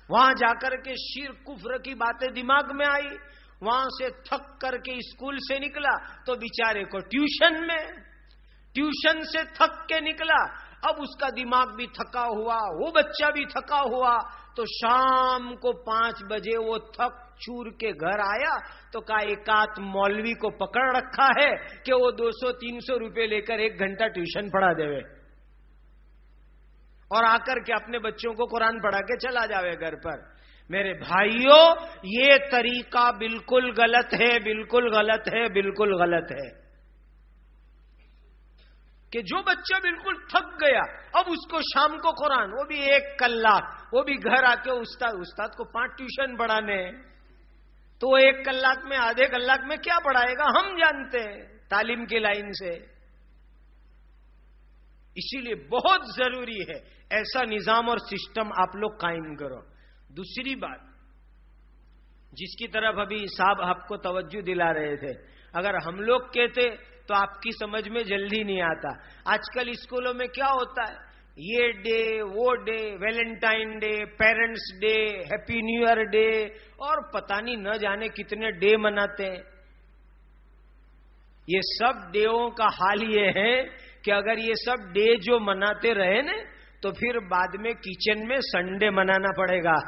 وہاں جا کر کے شرک کفر کی باتیں دماغ میں آئی، وہاں سے تھک کر کے اسکول سے نکلا تو بیچارے کو ٹیوشن میں، ٹیوشن سے تھک کے نکلا، اب اس کا دماغ بھی تھکا ہوا، وہ بچہ بھی تھکا ہوا. تو شام کو 5 بجے وہ تھک چور کے گھر آیا تو کہا ایک آدھ مولوی کو پکڑ رکھا ہے کہ وہ 200-300 روپے لے کر 1 گھنٹہ ٹیوشن پڑھا دے اور آ کر کے اپنے بچوں کو قرآن پڑھا کے چلا جاوے گھر پر. میرے بھائیوں، یہ طریقہ بالکل غلط ہے، بالکل غلط ہے، بالکل غلط ہے. کہ جو بچہ بالکل تھک گیا اب اس کو شام کو قرآن، وہ بھی 1 کلاک، وہ بھی گھر آ کے استاد کو 5 ٹیوشن پڑھانے، تو وہ 1 کلاک میں آدھے کلاک میں کیا پڑھائے گا ہم جانتے ہیں تعلیم کی لائن سے. اسی لیے بہت ضروری ہے ایسا نظام اور سسٹم آپ لوگ قائم کرو. دوسری بات جس کی طرف ابھی صاحب آپ کو توجہ دلا رہے تھے، اگر ہم لوگ کہتے تو آپ کی سمجھ میں جلدی نہیں آتا. آج کل اسکولوں میں کیا ہوتا ہے، یہ ڈے وہ day, Valentine day, parents day, happy new year day, اور پتہ نہیں نہ جانے کتنے ڈے مناتے ہیں. یہ سب ڈےوں کا حال یہ ہے کہ اگر یہ سب ڈے جو مناتے رہے نا تو پھر بعد میں کچن میں سنڈے منانا پڑے گا.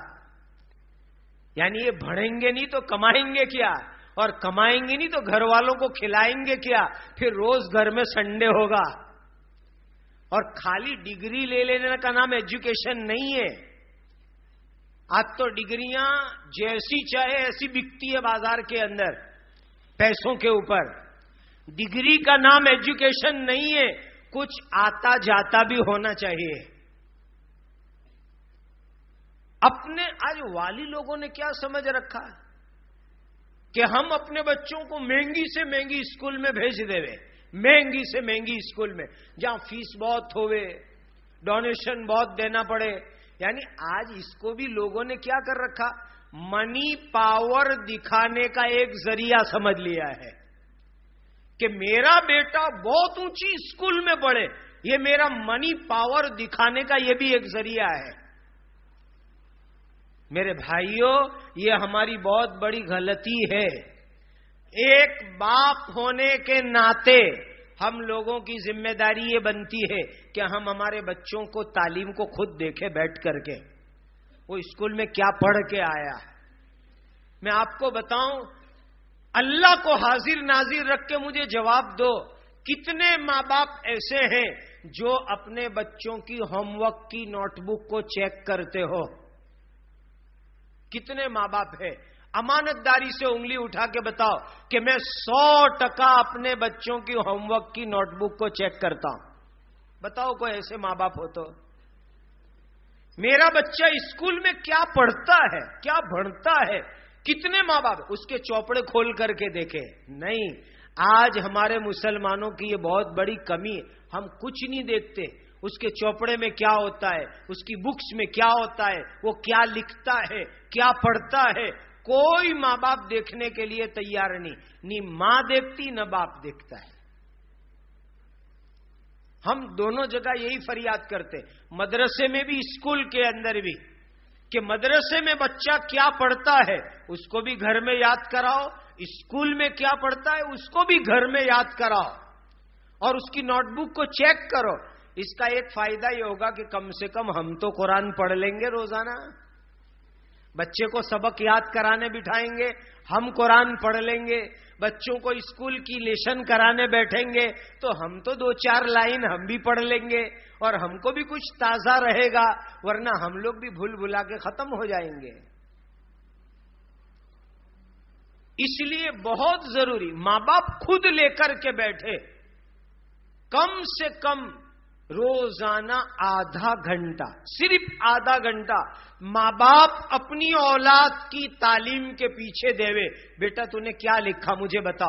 یعنی یہ پڑھیں گے نہیں تو کمائیں گے کیا، اور کمائیں گے نہیں تو گھر والوں کو کھلائیں گے کیا، پھر روز گھر میں سنڈے ہوگا. اور خالی ڈگری لے لینے کا نام ایجوکیشن نہیں ہے. آج تو ڈگریاں جیسی چاہے ایسی بکتی ہے بازار کے اندر پیسوں کے اوپر. ڈگری کا نام ایجوکیشن نہیں ہے، کچھ آتا جاتا بھی ہونا چاہیے. اپنے آج والی لوگوں نے کیا سمجھ رکھا کہ ہم اپنے بچوں کو مہنگی سے مہنگی اسکول میں بھیج دے، مہنگی سے مہنگی اسکول میں جہاں فیس بہت ہوئے، ڈونیشن بہت دینا پڑے. یعنی آج اس کو بھی لوگوں نے کیا کر رکھا، منی پاور دکھانے کا ایک ذریعہ سمجھ لیا ہے کہ میرا بیٹا بہت اونچی اسکول میں پڑھے، یہ میرا منی پاور دکھانے کا یہ بھی ایک ذریعہ ہے. میرے بھائیوں، یہ ہماری بہت بڑی غلطی ہے. ایک باپ ہونے کے ناطے ہم لوگوں کی ذمہ داری یہ بنتی ہے کہ ہم ہمارے بچوں کو تعلیم کو خود دیکھیں بیٹھ کر کے، وہ اسکول میں کیا پڑھ کے آیا. میں آپ کو بتاؤں، اللہ کو حاضر ناظر رکھ کے مجھے جواب دو، کتنے ماں باپ ایسے ہیں جو اپنے بچوں کی ہوم ورک کی نوٹ بک کو چیک کرتے ہو؟ کتنے ماں باپ ہیں؟ امانت داری سے انگلی اٹھا کے بتاؤ کہ میں 100% اپنے بچوں کی ہوم ورک کی نوٹ بک کو چیک کرتا ہوں. بتاؤ کوئی ایسے ماں باپ ہو تو. میرا بچہ اسکول میں کیا پڑھتا ہے، کیا بھણتا ہے، کتنے ماں باپ اس کے چوپڑے کھول کر کے دیکھے؟ نہیں. آج ہمارے مسلمانوں کی یہ بہت بڑی کمی ہے، ہم کچھ نہیں دیکھتے. اس کے چوپڑے میں کیا ہوتا ہے، اس کی بکس میں کیا ہوتا ہے، وہ کیا لکھتا ہے، کیا پڑھتا ہے، کوئی ماں باپ دیکھنے کے لیے تیار نہیں. نہ ماں دیکھتی نہ باپ دیکھتا ہے. ہم دونوں جگہ یہی فریاد کرتے، مدرسے میں بھی اسکول کے اندر بھی، کہ مدرسے میں بچہ کیا پڑھتا ہے اس کو بھی گھر میں یاد کراؤ، اسکول میں کیا پڑھتا ہے اس کو بھی گھر میں یاد کراؤ، اور اس کی نوٹ بک کو چیک کرو. اس کا ایک فائدہ یہ ہوگا کہ کم سے کم ہم تو قرآن پڑھ لیں گے روزانہ. بچے کو سبق یاد کرانے بٹھائیں گے، ہم قرآن پڑھ لیں گے. بچوں کو اسکول کی لیسن کرانے بیٹھیں گے تو ہم تو 2-4 لائن ہم بھی پڑھ لیں گے اور ہم کو بھی کچھ تازہ رہے گا، ورنہ ہم لوگ بھی بھول بھلا کے ختم ہو جائیں گے. اس لیے بہت ضروری ماں باپ خود لے کر کے بیٹھے، کم سے کم روزانہ آدھا گھنٹہ، صرف آدھا گھنٹہ ماں باپ اپنی اولاد کی تعلیم کے پیچھے دیوے. بیٹا تو نے کیا لکھا مجھے بتا،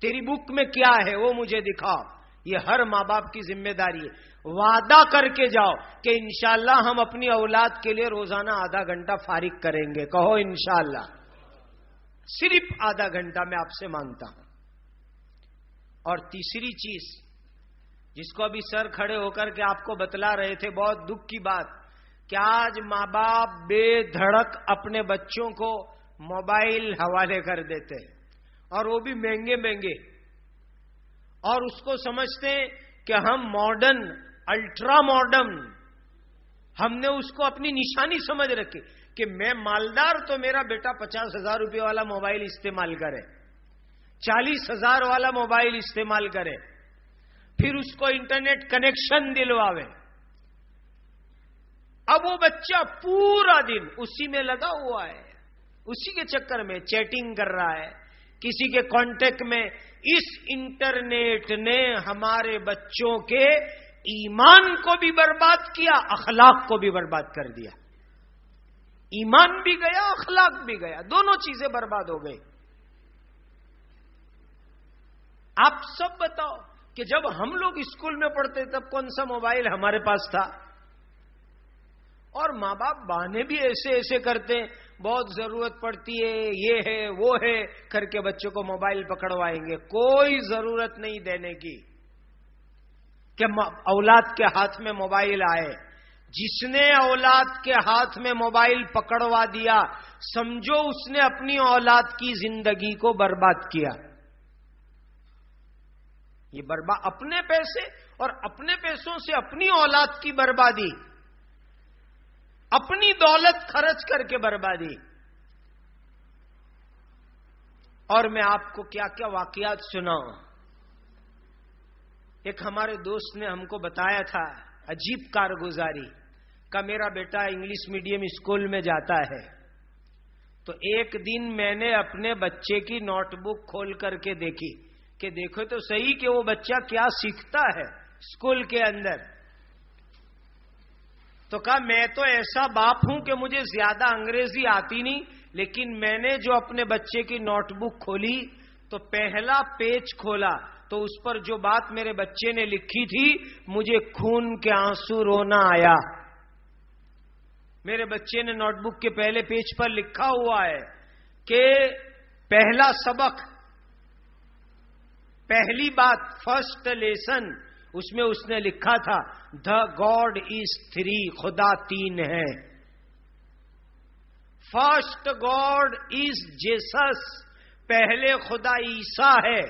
تیری بک میں کیا ہے وہ مجھے دکھاؤ. یہ ہر ماں باپ کی ذمہ داری ہے. وعدہ کر کے جاؤ کہ انشاءاللہ ہم اپنی اولاد کے لیے روزانہ آدھا گھنٹہ فارغ کریں گے. کہو انشاءاللہ. صرف آدھا گھنٹہ میں آپ سے مانگتا ہوں. اور تیسری چیز جس کو ابھی سر کھڑے ہو کر کے آپ کو بتلا رہے تھے، بہت دکھ کی بات کہ آج ماں باپ بے دھڑک اپنے بچوں کو موبائل حوالے کر دیتے ہیں، اور وہ بھی مہنگے مہنگے، اور اس کو سمجھتے ہیں کہ ہم ماڈرن، الٹرا ماڈرن، ہم نے اس کو اپنی نشانی سمجھ رکھی کہ میں مالدار تو میرا بیٹا 50,000 روپے والا موبائل استعمال کرے، 40,000 والا موبائل استعمال کرے، پھر اس کو انٹرنیٹ کنیکشن دلواوے. اب وہ بچہ پورا دن اسی میں لگا ہوا ہے، اسی کے چکر میں چیٹنگ کر رہا ہے، کسی کے کانٹیکٹ میں. اس انٹرنیٹ نے ہمارے بچوں کے ایمان کو بھی برباد کیا، اخلاق کو بھی برباد کر دیا. ایمان بھی گیا، اخلاق بھی گیا، دونوں چیزیں برباد ہو گئی. آپ سب بتاؤ کہ جب ہم لوگ اسکول میں پڑھتے تب کون سا موبائل ہمارے پاس تھا؟ اور ماں باپ بہانے بھی ایسے ایسے کرتے، بہت ضرورت پڑتی ہے، یہ ہے وہ ہے کر کے بچوں کو موبائل پکڑوائیں گے. کوئی ضرورت نہیں دینے کی کہ اولاد کے ہاتھ میں موبائل آئے. جس نے اولاد کے ہاتھ میں موبائل پکڑوا دیا، سمجھو اس نے اپنی اولاد کی زندگی کو برباد کیا. یہ برباد اپنے پیسے اور اپنے پیسوں سے اپنی اولاد کی بربادی، اپنی دولت خرچ کر کے بربادی. اور میں آپ کو کیا کیا واقعات سناؤں. ایک ہمارے دوست نے ہم کو بتایا تھا عجیب کارگزاری کا. میرا بیٹا انگلش میڈیم اسکول میں جاتا ہے, تو ایک دن میں نے اپنے بچے کی نوٹ بک کھول کر کے دیکھی کہ دیکھو تو صحیح کہ وہ بچہ کیا سیکھتا ہے اسکول کے اندر. تو کہا میں تو ایسا باپ ہوں کہ مجھے زیادہ انگریزی آتی نہیں, لیکن میں نے جو اپنے بچے کی نوٹ بک کھولی تو پہلا پیج کھولا تو اس پر جو بات میرے بچے نے لکھی تھی مجھے خون کے آنسو رونا آیا. میرے بچے نے نوٹ بک کے پہلے پیج پر لکھا ہوا ہے کہ پہلا سبق, پہلی بات, فرسٹ لیسن, اس میں اس نے لکھا تھا دا گاڈ از 3, خدا 3 ہے. فرسٹ گاڈ از جیسس, پہلے خدا عیسیٰ ہے.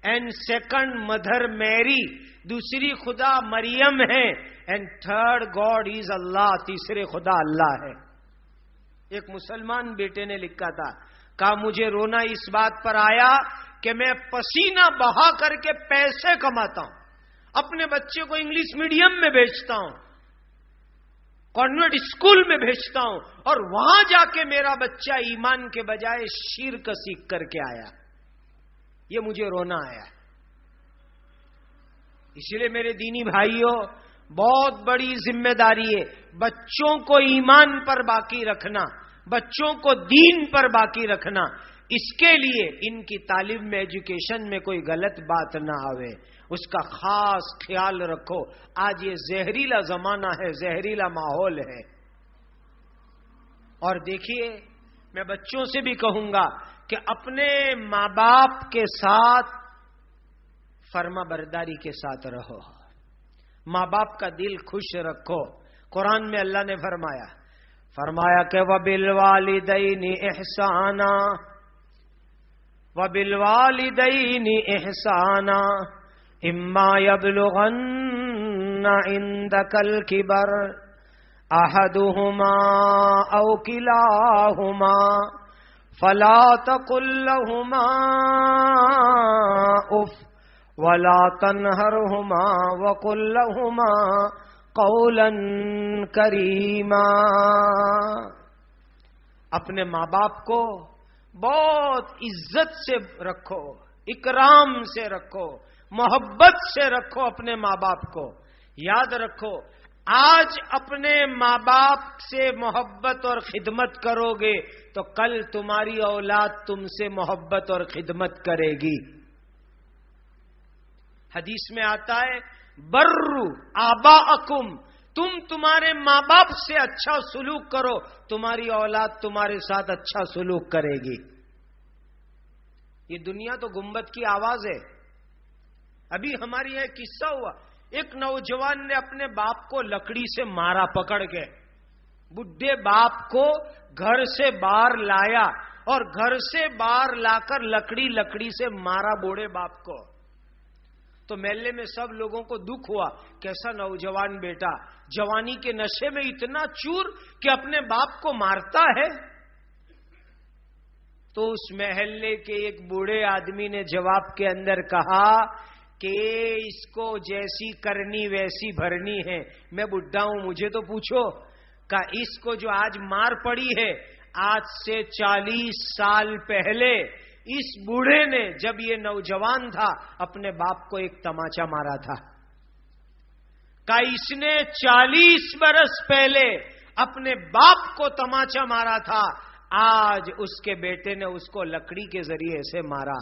اینڈ سیکنڈ مدر میری, دوسری خدا مریم ہے. اینڈ تھرڈ گاڈ از اللہ, تیسرے خدا اللہ ہے. ایک مسلمان بیٹے نے لکھا تھا, کہا مجھے رونا اس بات پر آیا کہ میں پسینہ بہا کر کے پیسے کماتا ہوں, اپنے بچے کو انگلش میڈیم میں بھیجتا ہوں, کانوینٹ اسکول میں بھیجتا ہوں, اور وہاں جا کے میرا بچہ ایمان کے بجائے شرک سیکھ کر کے آیا. یہ مجھے رونا آیا. اسی لیے میرے دینی بھائیوں, بہت بڑی ذمہ داری ہے بچوں کو ایمان پر باقی رکھنا, بچوں کو دین پر باقی رکھنا. اس کے لیے ان کی تعلیم میں, ایجوکیشن میں کوئی غلط بات نہ آوے, اس کا خاص خیال رکھو. آج یہ زہریلا زمانہ ہے, زہریلا ماحول ہے. اور دیکھیے, میں بچوں سے بھی کہوں گا کہ اپنے ماں باپ کے ساتھ فرما برداری کے ساتھ رہو, ماں باپ کا دل خوش رکھو. قرآن میں اللہ نے فرمایا کہ وَبِالْوَالِدَيْنِ إِحْسَانًا, وَبِالْوَالِدَيْنِ إِحْسَانًا إِمَّا يَبْلُغَنَّ عِندَكَ الْكِبَرَ أَحَدُهُمَا أَوْ كِلَاهُمَا فَلَا تَقُل لَّهُمَا أُفٍّ وَلَا تَنْهَرْهُمَا وَقُل لَّهُمَا قَوْلًا كَرِيمًا. اپنے ماں باپ کو بہت عزت سے رکھو, اکرام سے رکھو, محبت سے رکھو. اپنے ماں باپ کو یاد رکھو, آج اپنے ماں باپ سے محبت اور خدمت کرو گے تو کل تمہاری اولاد تم سے محبت اور خدمت کرے گی. حدیث میں آتا ہے برو آباءکم, تم تمہارے ماں باپ سے اچھا سلوک کرو, تمہاری اولاد تمہارے ساتھ اچھا سلوک کرے گی. یہ دنیا تو گنبد کی آواز ہے. ابھی ہماری یہاں قصہ ہوا, ایک نوجوان نے اپنے باپ کو لکڑی سے مارا, پکڑ کے بڈھے باپ کو گھر سے باہر لایا, اور گھر سے باہر لا کر لکڑی سے مارا بوڑھے باپ کو. تو محلے میں سب لوگوں کو دکھ ہوا, کیسا نوجوان بیٹا جوانی کے نشے میں اتنا چور کہ اپنے باپ کو مارتا ہے. تو اس محلے کے ایک بوڑھے آدمی نے جواب کے اندر کہا کہ اس کو جیسی کرنی ویسی بھرنی ہے, میں بڈھا ہوں, مجھے تو پوچھو. کہ اس کو جو آج مار پڑی ہے, آج سے 40 سال پہلے اس بوڑھے نے, جب یہ نوجوان تھا, اپنے باپ کو ایک تماچا مارا تھا. کہ اس نے 40 برس پہلے اپنے باپ کو تماچا مارا تھا, آج اس کے بیٹے نے اس کو لکڑی کے ذریعے سے مارا.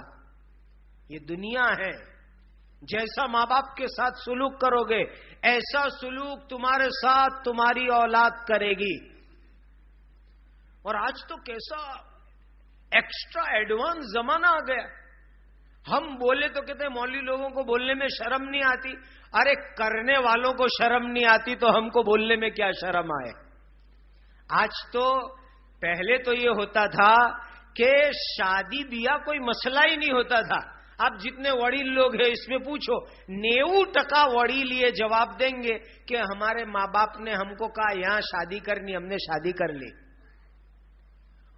یہ دنیا ہے. جیسا ماں باپ کے ساتھ سلوک کرو گے, ایسا سلوک تمہارے ساتھ تمہاری اولاد کرے گی. اور آج تو کیسا ایکسٹرا ایڈوانس زمانہ آ گیا. ہم بولے تو کہتے ہیں مولوی لوگوں کو بولنے میں شرم نہیں آتی. ارے کرنے والوں کو شرم نہیں آتی تو ہم کو بولنے میں کیا شرم آئے. آج تو, پہلے تو یہ ہوتا تھا کہ شادی بیاہ کوئی مسئلہ ہی نہیں ہوتا تھا. اب جتنے وڑیل لوگ ہیں اس میں پوچھو, 90% وڑیل یہ جواب دیں گے کہ ہمارے ماں باپ نے ہم کو کہا یہاں شادی کرنی, ہم نے شادی کر لی.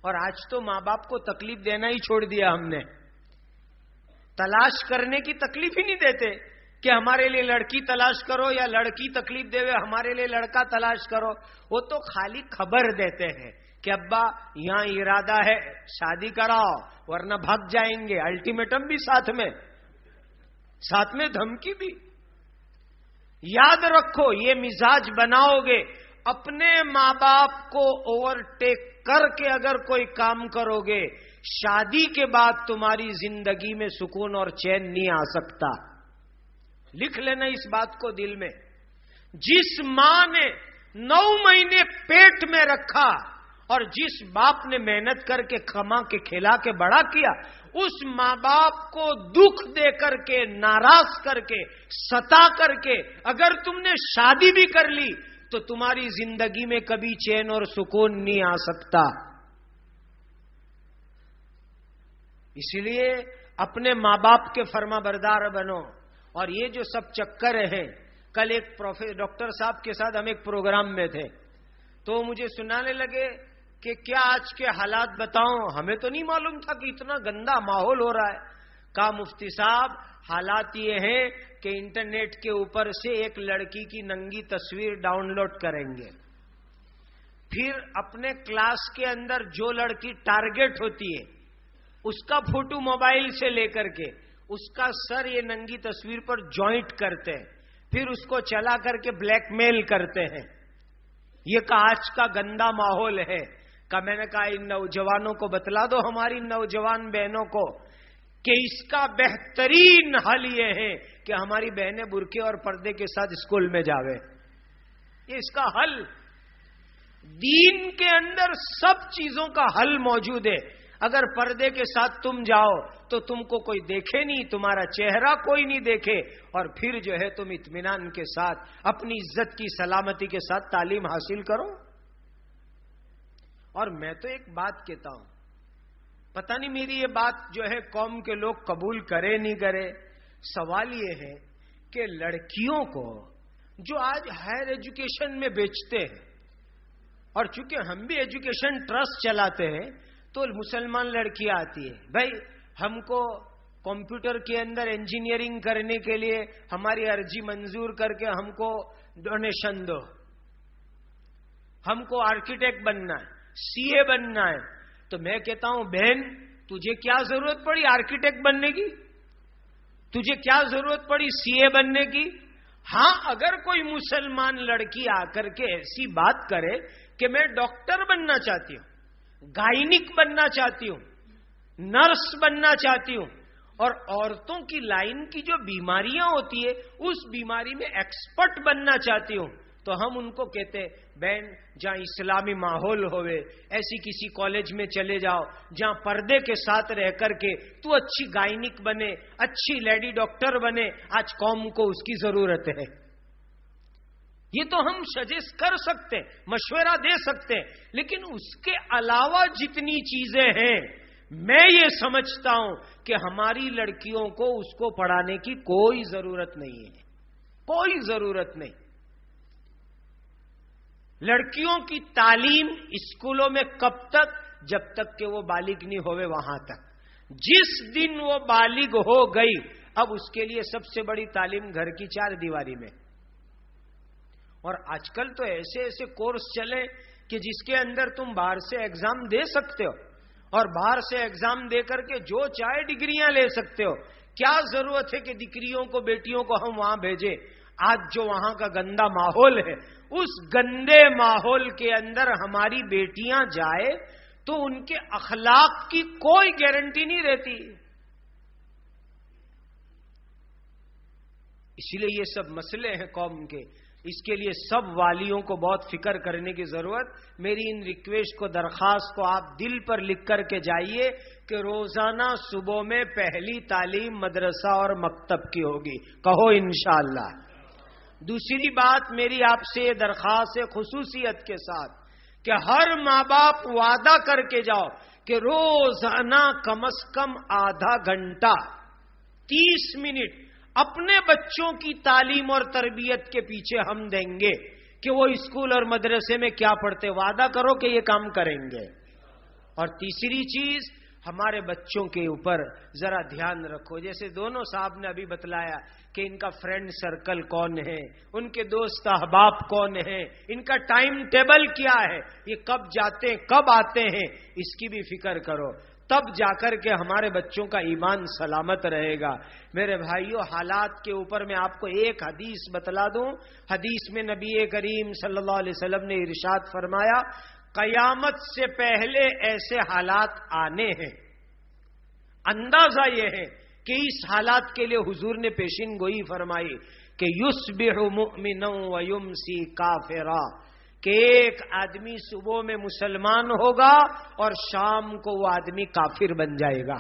اور آج تو ماں باپ کو تکلیف دینا ہی چھوڑ دیا ہم نے. تلاش کرنے کی تکلیف ہی نہیں دیتے کہ ہمارے لیے لڑکی تلاش کرو یا لڑکی تکلیف دے ہمارے لیے لڑکا تلاش کرو. وہ تو خالی خبر دیتے ہیں کہ ابا یہاں ارادہ ہے شادی کراؤ ورنہ بھگ جائیں گے. الٹیمیٹم بھی ساتھ میں دھمکی بھی. یاد رکھو یہ مزاج بناؤ گے اپنے ماں باپ کو اوور ٹیک کر کے اگر کوئی کام کرو گے شادی کے بعد تمہاری زندگی میں سکون اور چین نہیں آ سکتا. لکھ لینا اس بات کو دل میں. جس ماں نے 9 مہینے پیٹ میں رکھا اور جس باپ نے محنت کر کے کما کے کھلا کے بڑا کیا اس ماں باپ کو دکھ دے کر کے ناراض کر کے ستا کر کے اگر تم نے شادی بھی کر لی تو تمہاری زندگی میں کبھی چین اور سکون نہیں آ سکتا. اس لیے اپنے ماں باپ کے فرما بردار بنو. اور یہ جو سب چکر ہیں، کل ایک ڈاکٹر صاحب کے ساتھ ہم ایک پروگرام میں تھے تو مجھے سنانے لگے کہ کیا آج کے حالات بتاؤں، ہمیں تو نہیں معلوم تھا کہ اتنا گندا ماحول ہو رہا ہے. کہا مفتی صاحب حالات یہ ہیں کہ انٹرنیٹ کے اوپر سے ایک لڑکی کی ننگی تصویر ڈاؤن لوڈ کریں گے، پھر اپنے کلاس کے اندر جو لڑکی ٹارگٹ ہوتی ہے اس کا فوٹو موبائل سے لے کر کے اس کا سر یہ ننگی تصویر پر جوائنٹ کرتے ہیں، پھر اس کو چلا کر کے بلیک میل کرتے ہیں. یہ کہ آج کا گندا ماحول ہے. میں نے کہا ان نوجوانوں کو بتلا دو، ہماری نوجوان بہنوں کو، کہ اس کا بہترین حل یہ ہے کہ ہماری بہنیں برقعے اور پردے کے ساتھ اسکول میں جاوے. یہ اس کا حل. دین کے اندر سب چیزوں کا حل موجود ہے. اگر پردے کے ساتھ تم جاؤ تو تم کو کوئی دیکھے نہیں، تمہارا چہرہ کوئی نہیں دیکھے، اور پھر جو ہے تم اطمینان کے ساتھ اپنی عزت کی سلامتی کے ساتھ تعلیم حاصل کرو. اور میں تو ایک بات کہتا ہوں، پتہ نہیں میری یہ بات جو ہے قوم کے لوگ قبول کرے نہیں کرے. سوال یہ ہے کہ لڑکیوں کو جو آج ہائر ایجوکیشن میں بیچتے ہیں، اور چونکہ ہم بھی ایجوکیشن ٹرسٹ چلاتے ہیں تو مسلمان لڑکیاں آتی ہے، بھائی ہم کو کمپیوٹر کے اندر انجینئرنگ کرنے کے لیے ہماری عرضی منظور کر کے ہم کو ڈونیشن دو، ہم کو آرکیٹیکٹ بننا ہے، سی اے بننا ہے. تو میں کہتا ہوں بہن تجھے کیا ضرورت پڑی آرکیٹیکٹ بننے کی؟ تجھے کیا ضرورت پڑی سی اے بننے کی؟ ہاں اگر کوئی مسلمان لڑکی آ کر کے ایسی بات کرے کہ میں ڈاکٹر بننا چاہتی ہوں، گائنک بننا چاہتی ہوں، نرس بننا چاہتی ہوں، اور عورتوں کی لائن کی جو بیماریاں ہوتی ہے اس بیماری میں ایکسپرٹ بننا چاہتی ہوں، تو ہم ان کو کہتے ہیں بہن جہاں اسلامی ماحول ہوئے ایسی کسی کالج میں چلے جاؤ جہاں پردے کے ساتھ رہ کر کے تو اچھی گائنک بنے، اچھی لیڈی ڈاکٹر بنے. آج قوم کو اس کی ضرورت ہے. یہ تو ہم سجیسٹ کر سکتے، مشورہ دے سکتے، لیکن اس کے علاوہ جتنی چیزیں ہیں میں یہ سمجھتا ہوں کہ ہماری لڑکیوں کو اس کو پڑھانے کی کوئی ضرورت نہیں ہے، کوئی ضرورت نہیں. لڑکیوں کی تعلیم اسکولوں میں کب تک؟ جب تک کہ وہ بالغ نہیں ہوئے وہاں تک. جس دن وہ بالغ ہو گئی اب اس کے لیے سب سے بڑی تعلیم گھر کی 4 دیواری میں. اور آج کل تو ایسے ایسے کورس چلے کہ جس کے اندر تم باہر سے ایگزام دے سکتے ہو اور باہر سے ایگزام دے کر کے جو چاہے ڈگریاں لے سکتے ہو. کیا ضرورت ہے کہ دکریوں کو بیٹیوں کو ہم وہاں بھیجیں؟ آج جو وہاں کا گندا ماحول ہے اس گندے ماحول کے اندر ہماری بیٹیاں جائے تو ان کے اخلاق کی کوئی گارنٹی نہیں رہتی. اسی لیے یہ سب مسئلے ہیں قوم کے. اس کے لیے سب والیوں کو بہت فکر کرنے کی ضرورت. میری ان ریکویسٹ کو، درخواست کو آپ دل پر لکھ کر کے جائیے کہ روزانہ صبح میں پہلی تعلیم مدرسہ اور مکتب کی ہوگی. کہو انشاءاللہ. دوسری بات میری آپ سے یہ درخواست ہے خصوصیت کے ساتھ کہ ہر ماں باپ وعدہ کر کے جاؤ کہ روزانہ کم از کم آدھا گھنٹہ 30 منٹ اپنے بچوں کی تعلیم اور تربیت کے پیچھے ہم دیں گے کہ وہ اسکول اور مدرسے میں کیا پڑھتے. وعدہ کرو کہ یہ کام کریں گے. اور تیسری چیز، ہمارے بچوں کے اوپر ذرا دھیان رکھو. جیسے دونوں صاحب نے ابھی بتلایا کہ ان کا فرینڈ سرکل کون ہے, ان کے دوست احباب کون ہیں, ان کا ٹائم ٹیبل کیا ہے, یہ کب جاتے ہیں کب آتے ہیں, اس کی بھی فکر کرو. تب جا کر کے ہمارے بچوں کا ایمان سلامت رہے گا. میرے بھائیوں, حالات کے اوپر میں آپ کو ایک حدیث بتلا دوں. حدیث میں نبی کریم صلی اللہ علیہ وسلم نے ارشاد فرمایا, قیامت سے پہلے ایسے حالات آنے ہیں. اندازہ یہ ہے کہ اس حالات کے لیے حضور نے پیشین گوئی فرمائی کہ یصبح مؤمنا ویمسی کافرا, کہ ایک آدمی صبح میں مسلمان ہوگا اور شام کو وہ آدمی کافر بن جائے گا.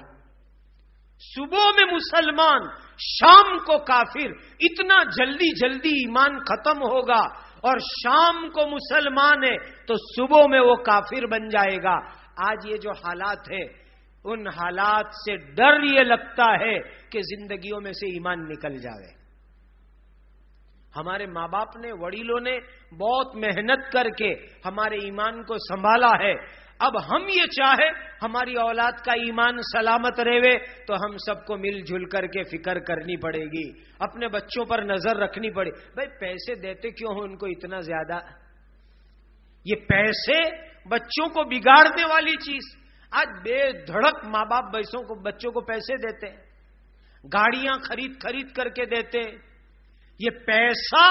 صبح میں مسلمان, شام کو کافر. اتنا جلدی جلدی ایمان ختم ہوگا, اور شام کو مسلمان ہے تو صبح میں وہ کافر بن جائے گا. آج یہ جو حالات ہے, ان حالات سے ڈر یہ لگتا ہے کہ زندگیوں میں سے ایمان نکل جائے. ہمارے ماں باپ نے, وڈیلوں نے بہت محنت کر کے ہمارے ایمان کو سنبھالا ہے. اب ہم یہ چاہے ہماری اولاد کا ایمان سلامت رہے تو ہم سب کو مل جل کر کے فکر کرنی پڑے گی, اپنے بچوں پر نظر رکھنی پڑے. بھائی پیسے دیتے کیوں ہو ان کو اتنا زیادہ؟ یہ پیسے بچوں کو بگاڑنے والی چیز. آج بے دھڑک ماں باپ بچوں کو پیسے دیتے ہیں, گاڑیاں خرید کر کے دیتے. یہ پیسہ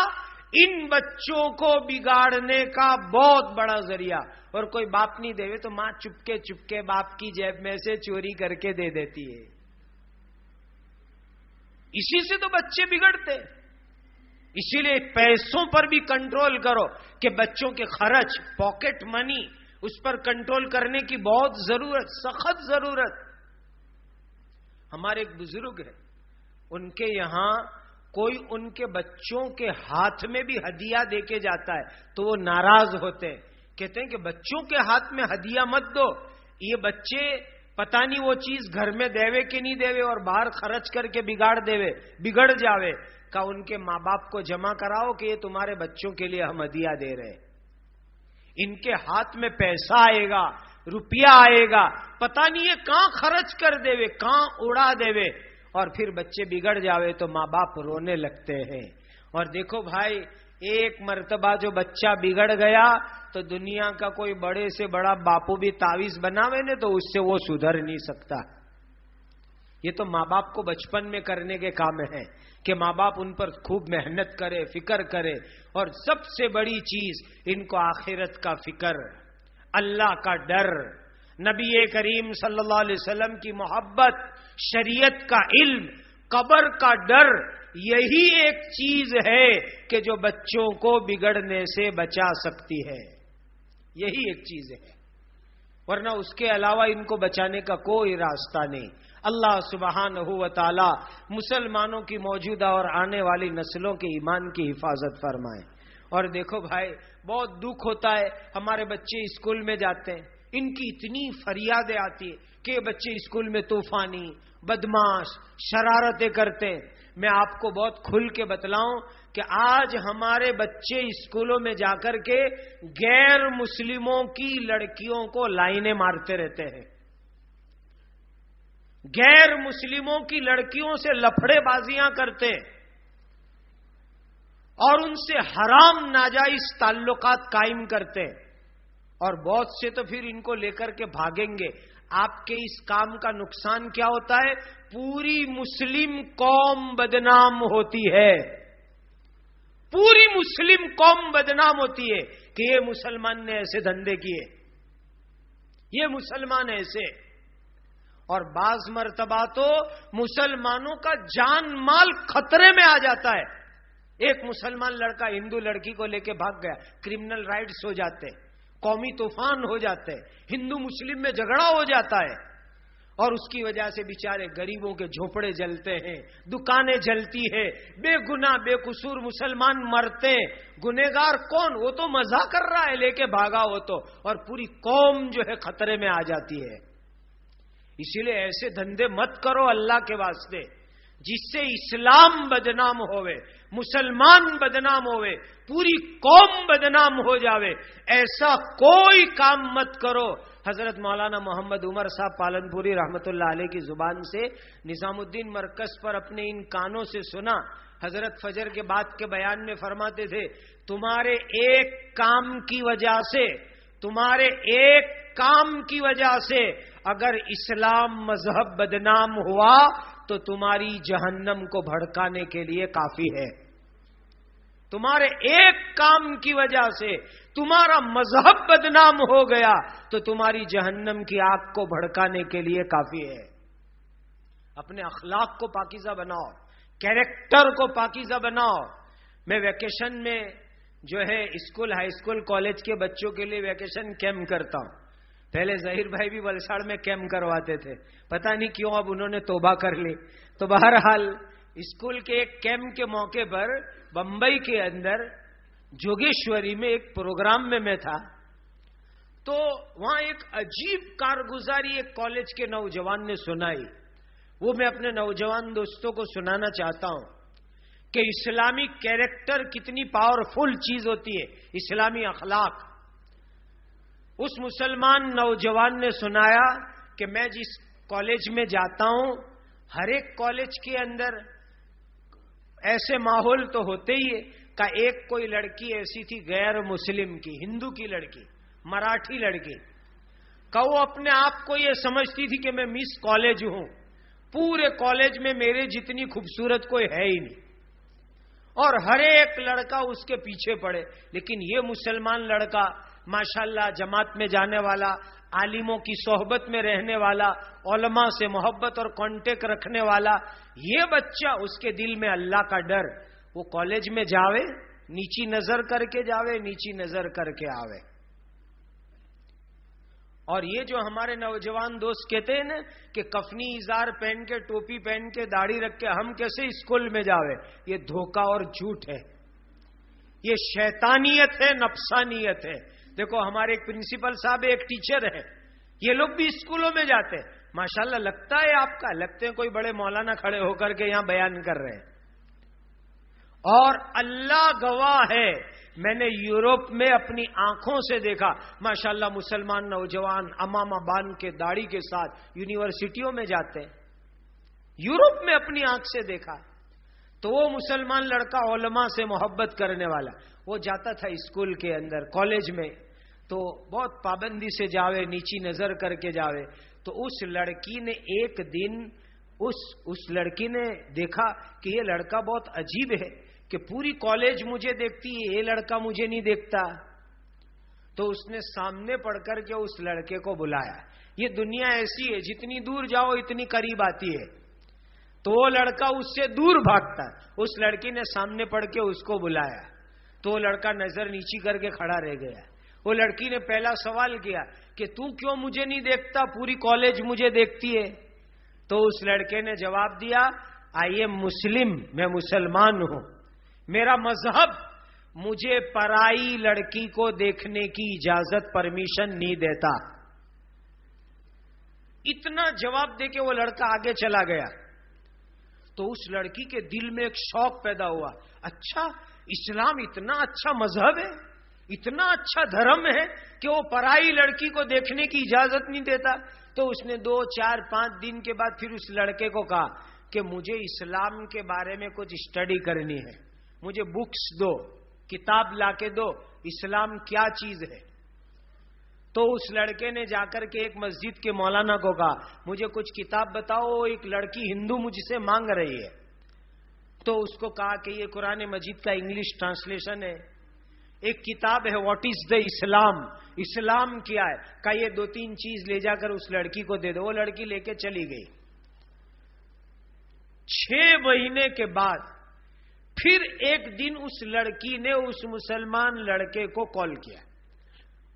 ان بچوں کو بگاڑنے کا بہت بڑا ذریعہ. اور کوئی باپ نہیں دے تو ماں چپکے باپ کی جیب میں سے چوری کر کے دے دیتی ہے. اسی سے تو بچے بگڑتے. اسی لیے پیسوں پر بھی کنٹرول کرو کہ بچوں کے خرچ, پاکٹ منی, اس پر کنٹرول کرنے کی بہت ضرورت, سخت ضرورت. ہمارے ایک بزرگ ہیں, ان کے یہاں کوئی ان کے بچوں کے ہاتھ میں بھی ہدیہ دے کے جاتا ہے تو وہ ناراض ہوتے ہیں. کہتے ہیں کہ بچوں کے ہاتھ میں ہدیہ مت دو, یہ بچے پتہ نہیں وہ چیز گھر میں دیوے کہ نہیں دیوے اور باہر خرچ کر کے بگڑ جاوے. کہ ان کے ماں باپ کو جمع کراؤ کہ یہ تمہارے بچوں کے لیے ہم ہدیہ دے رہے. ان کے ہاتھ میں پیسہ آئے گا, روپیہ آئے گا, پتہ نہیں یہ کہاں خرچ کر دیوے, کہاں اڑا دیوے, اور پھر بچے بگڑ جاوے تو ماں باپ رونے لگتے ہیں. اور دیکھو بھائی, ایک مرتبہ جو بچہ بگڑ گیا تو دنیا کا کوئی بڑے سے بڑا باپو بھی تعویذ بناوے نے تو اس سے وہ سدھر نہیں سکتا. یہ تو ماں باپ کو بچپن میں کرنے کے کام ہے کہ ماں باپ ان پر خوب محنت کرے, فکر کرے. اور سب سے بڑی چیز ان کو آخرت کا فکر, اللہ کا ڈر, نبی کریم صلی اللہ علیہ وسلم کی محبت, شریعت کا علم, قبر کا ڈر. یہی ایک چیز ہے کہ جو بچوں کو بگڑنے سے بچا سکتی ہے. یہی ایک چیز ہے, ورنہ اس کے علاوہ ان کو بچانے کا کوئی راستہ نہیں. اللہ سبحانہ و تعالی مسلمانوں کی موجودہ اور آنے والی نسلوں کے ایمان کی حفاظت فرمائے. اور دیکھو بھائی, بہت دکھ ہوتا ہے, ہمارے بچے اسکول میں جاتے ہیں, ان کی اتنی فریادیں آتی ہے کہ بچے اسکول میں طوفانی, بدماش, شرارتیں کرتے ہیں. میں آپ کو بہت کھل کے بتلاؤں کہ آج ہمارے بچے اسکولوں میں جا کر کے غیر مسلموں کی لڑکیوں کو لائنیں مارتے رہتے ہیں, غیر مسلموں کی لڑکیوں سے لفڑے بازیاں کرتے اور ان سے حرام ناجائز تعلقات قائم کرتے. اور بہت سے تو پھر ان کو لے کر کے بھاگیں گے. آپ کے اس کام کا نقصان کیا ہوتا ہے؟ پوری مسلم قوم بدنام ہوتی ہے. پوری مسلم قوم بدنام ہوتی ہے کہ یہ مسلمان نے ایسے دھندے کیے, یہ مسلمان ایسے. اور بعض مرتبہ تو مسلمانوں کا جان مال خطرے میں آ جاتا ہے. ایک مسلمان لڑکا ہندو لڑکی کو لے کے بھاگ گیا, کرمنل رائٹس ہو جاتے, قومی طوفان ہو جاتے, ہندو مسلم میں جھگڑا ہو جاتا ہے. اور اس کی وجہ سے بیچارے غریبوں کے جھوپڑے جلتے ہیں, دکانیں جلتی ہے, بے گناہ بے قصور مسلمان مرتے. گنہگار کون؟ وہ تو مزہ کر رہا ہے, لے کے بھاگا وہ تو, اور پوری قوم جو ہے خطرے میں آ جاتی ہے. اسی لیے ایسے دھندے مت کرو اللہ کے واسطے جس سے اسلام بدنام ہوئے, مسلمان بدنام ہوئے, پوری قوم بدنام ہو جاوے. ایسا کوئی کام مت کرو حضرت مولانا محمد عمر صاحب پالنپوری رحمت اللہ علیہ کی زبان سے نظام الدین مرکز پر اپنے ان کانوں سے سنا. حضرت فجر کے بعد کے بیان میں فرماتے تھے تمہارے ایک کام کی وجہ سے، تمہارے ایک کام کی وجہ سے اگر اسلام مذہب بدنام ہوا تو تمہاری جہنم کو بھڑکانے کے لیے کافی ہے. تمہارے ایک کام کی وجہ سے تمہارا مذہب بدنام ہو گیا تو تمہاری جہنم کی آگ کو بھڑکانے کے لیے کافی ہے. اپنے اخلاق کو پاکیزہ بناؤ، کیریکٹر کو پاکیزہ بناؤ. میں ویکیشن میں جو ہے اسکول، ہائی اسکول، کالج کے بچوں کے لیے ویکیشن کیمپ کرتا ہوں. پہلے ظہیر بھائی بھی ولساڑ میں کیمپ کرواتے تھے، پتہ نہیں کیوں اب انہوں نے توبہ کر لی. تو بہرحال اسکول کے ایک کیمپ کے موقع پر بمبئی کے اندر جوگیشوری میں ایک پروگرام میں تھا. تو وہاں ایک عجیب کارگزاری ایک کالج کے نوجوان نے سنائی. وہ میں اپنے نوجوان دوستوں کو سنانا چاہتا ہوں کہ اسلامی کیریکٹر کتنی پاورفل چیز ہوتی ہے، اسلامی اخلاق. اس مسلمان نوجوان نے سنایا کہ میں جس کالج میں جاتا ہوں، ہر ایک کالج کے اندر ایسے ماحول تو ہوتے ہی ہے کہ ایک کوئی لڑکی ایسی تھی غیر مسلم کی، ہندو کی لڑکی، مراٹھی لڑکی، کہ وہ اپنے آپ کو یہ سمجھتی تھی کہ میں مس کالج ہوں، پورے کالج میں میرے جتنی خوبصورت کوئی ہے ہی نہیں، اور ہر ایک لڑکا اس کے پیچھے پڑے. لیکن یہ مسلمان لڑکا ماشاءاللہ جماعت میں جانے والا، عالموں کی صحبت میں رہنے والا، علماء سے محبت اور کانٹیکٹ رکھنے والا، یہ بچہ اس کے دل میں اللہ کا ڈر، وہ کالج میں جاوے نیچی نظر کر کے جاوے، نیچی نظر کر کے آوے. اور یہ جو ہمارے نوجوان دوست کہتے ہیں نا کہ کفنی اظہار پہن کے، ٹوپی پہن کے، داڑھی رکھ کے ہم کیسے اسکول میں جاوے، یہ دھوکہ اور جھوٹ ہے، یہ شیطانیت ہے، نفسانیت ہے. دیکھو ہمارے ایک پرنسپل صاحب ایک ٹیچر ہے، یہ لوگ بھی اسکولوں میں جاتے ہیں. ماشاءاللہ لگتا ہے آپ کا، لگتے ہیں کوئی بڑے مولانا کھڑے ہو کر کے یہاں بیان کر رہے ہیں. اور اللہ گواہ ہے، میں نے یورپ میں اپنی آنکھوں سے دیکھا ماشاءاللہ مسلمان نوجوان امامہ باندھ کے داڑھی کے ساتھ یونیورسٹیوں میں جاتے ہیں. یورپ میں اپنی آنکھ سے دیکھا. تو وہ مسلمان لڑکا علماء سے محبت کرنے والا، وہ جاتا تھا اسکول کے اندر، کالج میں، تو بہت پابندی سے جاوے، نیچی نظر کر کے جاوے. تو اس لڑکی نے ایک دن اس لڑکی نے دیکھا کہ یہ لڑکا بہت عجیب ہے کہ پوری کالج مجھے دیکھتی ہے، یہ لڑکا مجھے نہیں دیکھتا. تو اس نے سامنے پڑھ کر کے اس لڑکے کو بلایا. یہ دنیا ایسی ہے، جتنی دور جاؤ اتنی قریب آتی ہے. تو وہ لڑکا اس سے دور بھاگتا. اس لڑکی نے سامنے پڑھ کے اس کو بلایا تو وہ لڑکا نظر نیچی کر کے کھڑا رہ گیا. وہ لڑکی نے پہلا سوال کیا کہ تو کیوں مجھے نہیں دیکھتا، پوری کالج مجھے دیکھتی ہے. تو اس لڑکے نے جواب دیا آئی ایم مسلم، میں مسلمان ہوں، میرا مذہب مجھے پرائی لڑکی کو دیکھنے کی اجازت، پرمیشن نہیں دیتا. اتنا جواب دے کے وہ لڑکا آگے چلا گیا. تو اس لڑکی کے دل میں ایک شوق پیدا ہوا، اچھا اسلام اتنا اچھا مذہب ہے، اتنا اچھا دھرم ہے کہ وہ پرائی لڑکی کو دیکھنے کی اجازت نہیں دیتا. تو اس نے 2 4 5 دن کے بعد پھر اس لڑکے کو کہا کہ مجھے اسلام کے بارے میں کچھ اسٹڈی کرنی ہے، مجھے بکس دو، کتاب لا کے دو، اسلام کیا چیز ہے. تو اس لڑکے نے جا کر کے ایک مسجد کے مولانا کو کہا مجھے کچھ کتاب بتاؤ، ایک لڑکی ہندو مجھ سے مانگ رہی ہے. تو اس کو کہا کہ یہ قرآن مجید کا انگلش ٹرانسلیشن ہے، ایک کتاب ہے واٹ از دا اسلام، اسلام کیا ہے، کہا یہ 2-3 چیز لے جا کر اس لڑکی کو دے دو. وہ لڑکی لے کے چلی گئی. 6 مہینے کے بعد پھر ایک دن اس لڑکی نے اس مسلمان لڑکے کو کال کیا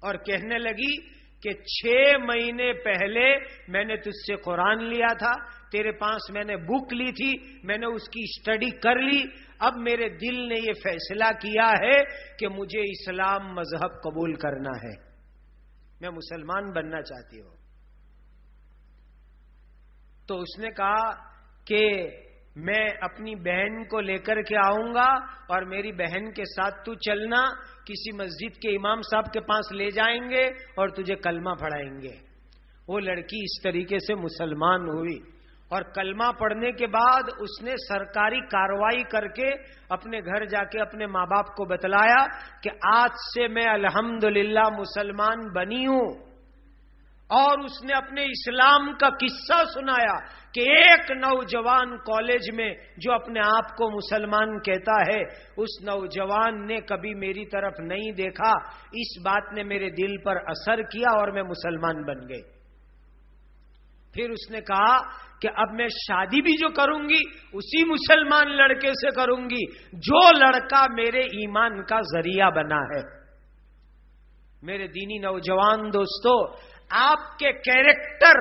اور کہنے لگی کہ 6 مہینے پہلے میں نے تجھ سے قرآن لیا تھا، تیرے پاس میں نے بک لی تھی، میں نے اس کی اسٹڈی کر لی، اب میرے دل نے یہ فیصلہ کیا ہے کہ مجھے اسلام مذہب قبول کرنا ہے، میں مسلمان بننا چاہتی ہوں. تو اس نے کہا کہ میں اپنی بہن کو لے کر کے آؤں گا اور میری بہن کے ساتھ تو چلنا، کسی مسجد کے امام صاحب کے پاس لے جائیں گے اور تجھے کلمہ پڑھائیں گے۔ وہ لڑکی اس طریقے سے مسلمان ہوئی، اور کلمہ پڑھنے کے بعد اس نے سرکاری کارروائی کر کے اپنے گھر جا کے اپنے ماں باپ کو بتلایا کہ آج سے میں الحمدللہ مسلمان بنی ہوں۔ اور اس نے اپنے اسلام کا قصہ سنایا کہ ایک نوجوان کالج میں جو اپنے آپ کو مسلمان کہتا ہے، اس نوجوان نے کبھی میری طرف نہیں دیکھا، اس بات نے میرے دل پر اثر کیا اور میں مسلمان بن گئی۔ پھر اس نے کہا کہ اب میں شادی بھی جو کروں گی اسی مسلمان لڑکے سے کروں گی جو لڑکا میرے ایمان کا ذریعہ بنا ہے۔ میرے دینی نوجوان دوستو، آپ کے کیریکٹر،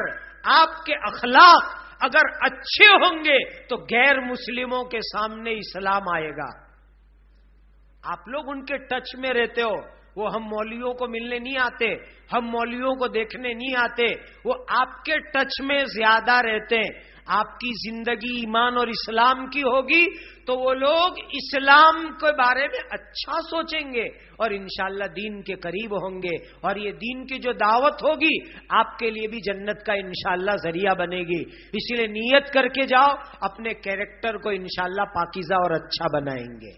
آپ کے اخلاق اگر اچھے ہوں گے تو غیر مسلموں کے سامنے اسلام آئے گا۔ آپ لوگ ان کے ٹچ میں رہتے ہو، وہ ہم مولویوں کو ملنے نہیں آتے، ہم مولویوں کو دیکھنے نہیں آتے، وہ آپ کے ٹچ میں زیادہ رہتے ہیں۔ آپ کی زندگی ایمان اور اسلام کی ہوگی تو وہ لوگ اسلام کے بارے میں اچھا سوچیں گے اور انشاءاللہ دین کے قریب ہوں گے، اور یہ دین کی جو دعوت ہوگی آپ کے لیے بھی جنت کا انشاءاللہ ذریعہ بنے گی۔ اسی لیے نیت کر کے جاؤ، اپنے کیریکٹر کو انشاءاللہ پاکیزہ اور اچھا بنائیں گے،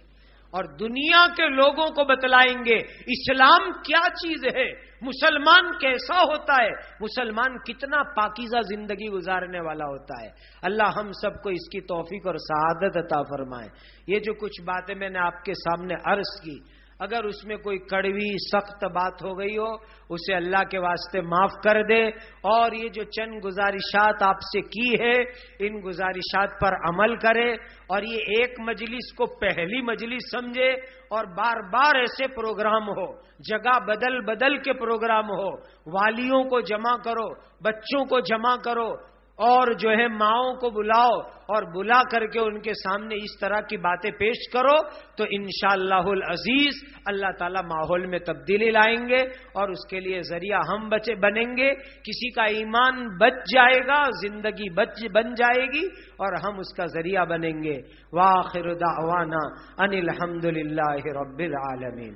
اور دنیا کے لوگوں کو بتلائیں گے اسلام کیا چیز ہے، مسلمان کیسا ہوتا ہے، مسلمان کتنا پاکیزہ زندگی گزارنے والا ہوتا ہے۔ اللہ ہم سب کو اس کی توفیق اور سعادت عطا فرمائے۔ یہ جو کچھ باتیں میں نے آپ کے سامنے عرض کی، اگر اس میں کوئی کڑوی سخت بات ہو گئی ہو اسے اللہ کے واسطے معاف کر دے، اور یہ جو چند گزارشات آپ سے کی ہے ان گزارشات پر عمل کرے، اور یہ ایک مجلس کو پہلی مجلس سمجھے، اور بار بار ایسے پروگرام ہو، جگہ بدل بدل کے پروگرام ہو، والیوں کو جمع کرو، بچوں کو جمع کرو، اور جو ہے ماؤں کو بلاؤ اور بلا کر کے ان کے سامنے اس طرح کی باتیں پیش کرو تو انشاءاللہ العزیز اللہ تعالی ماحول میں تبدیلی لائیں گے، اور اس کے لیے ذریعہ ہم بنیں گے۔ کسی کا ایمان بچ جائے گا، زندگی بن جائے گی، اور ہم اس کا ذریعہ بنیں گے۔ وآخر دعوانا ان الحمدللہ رب العالمین۔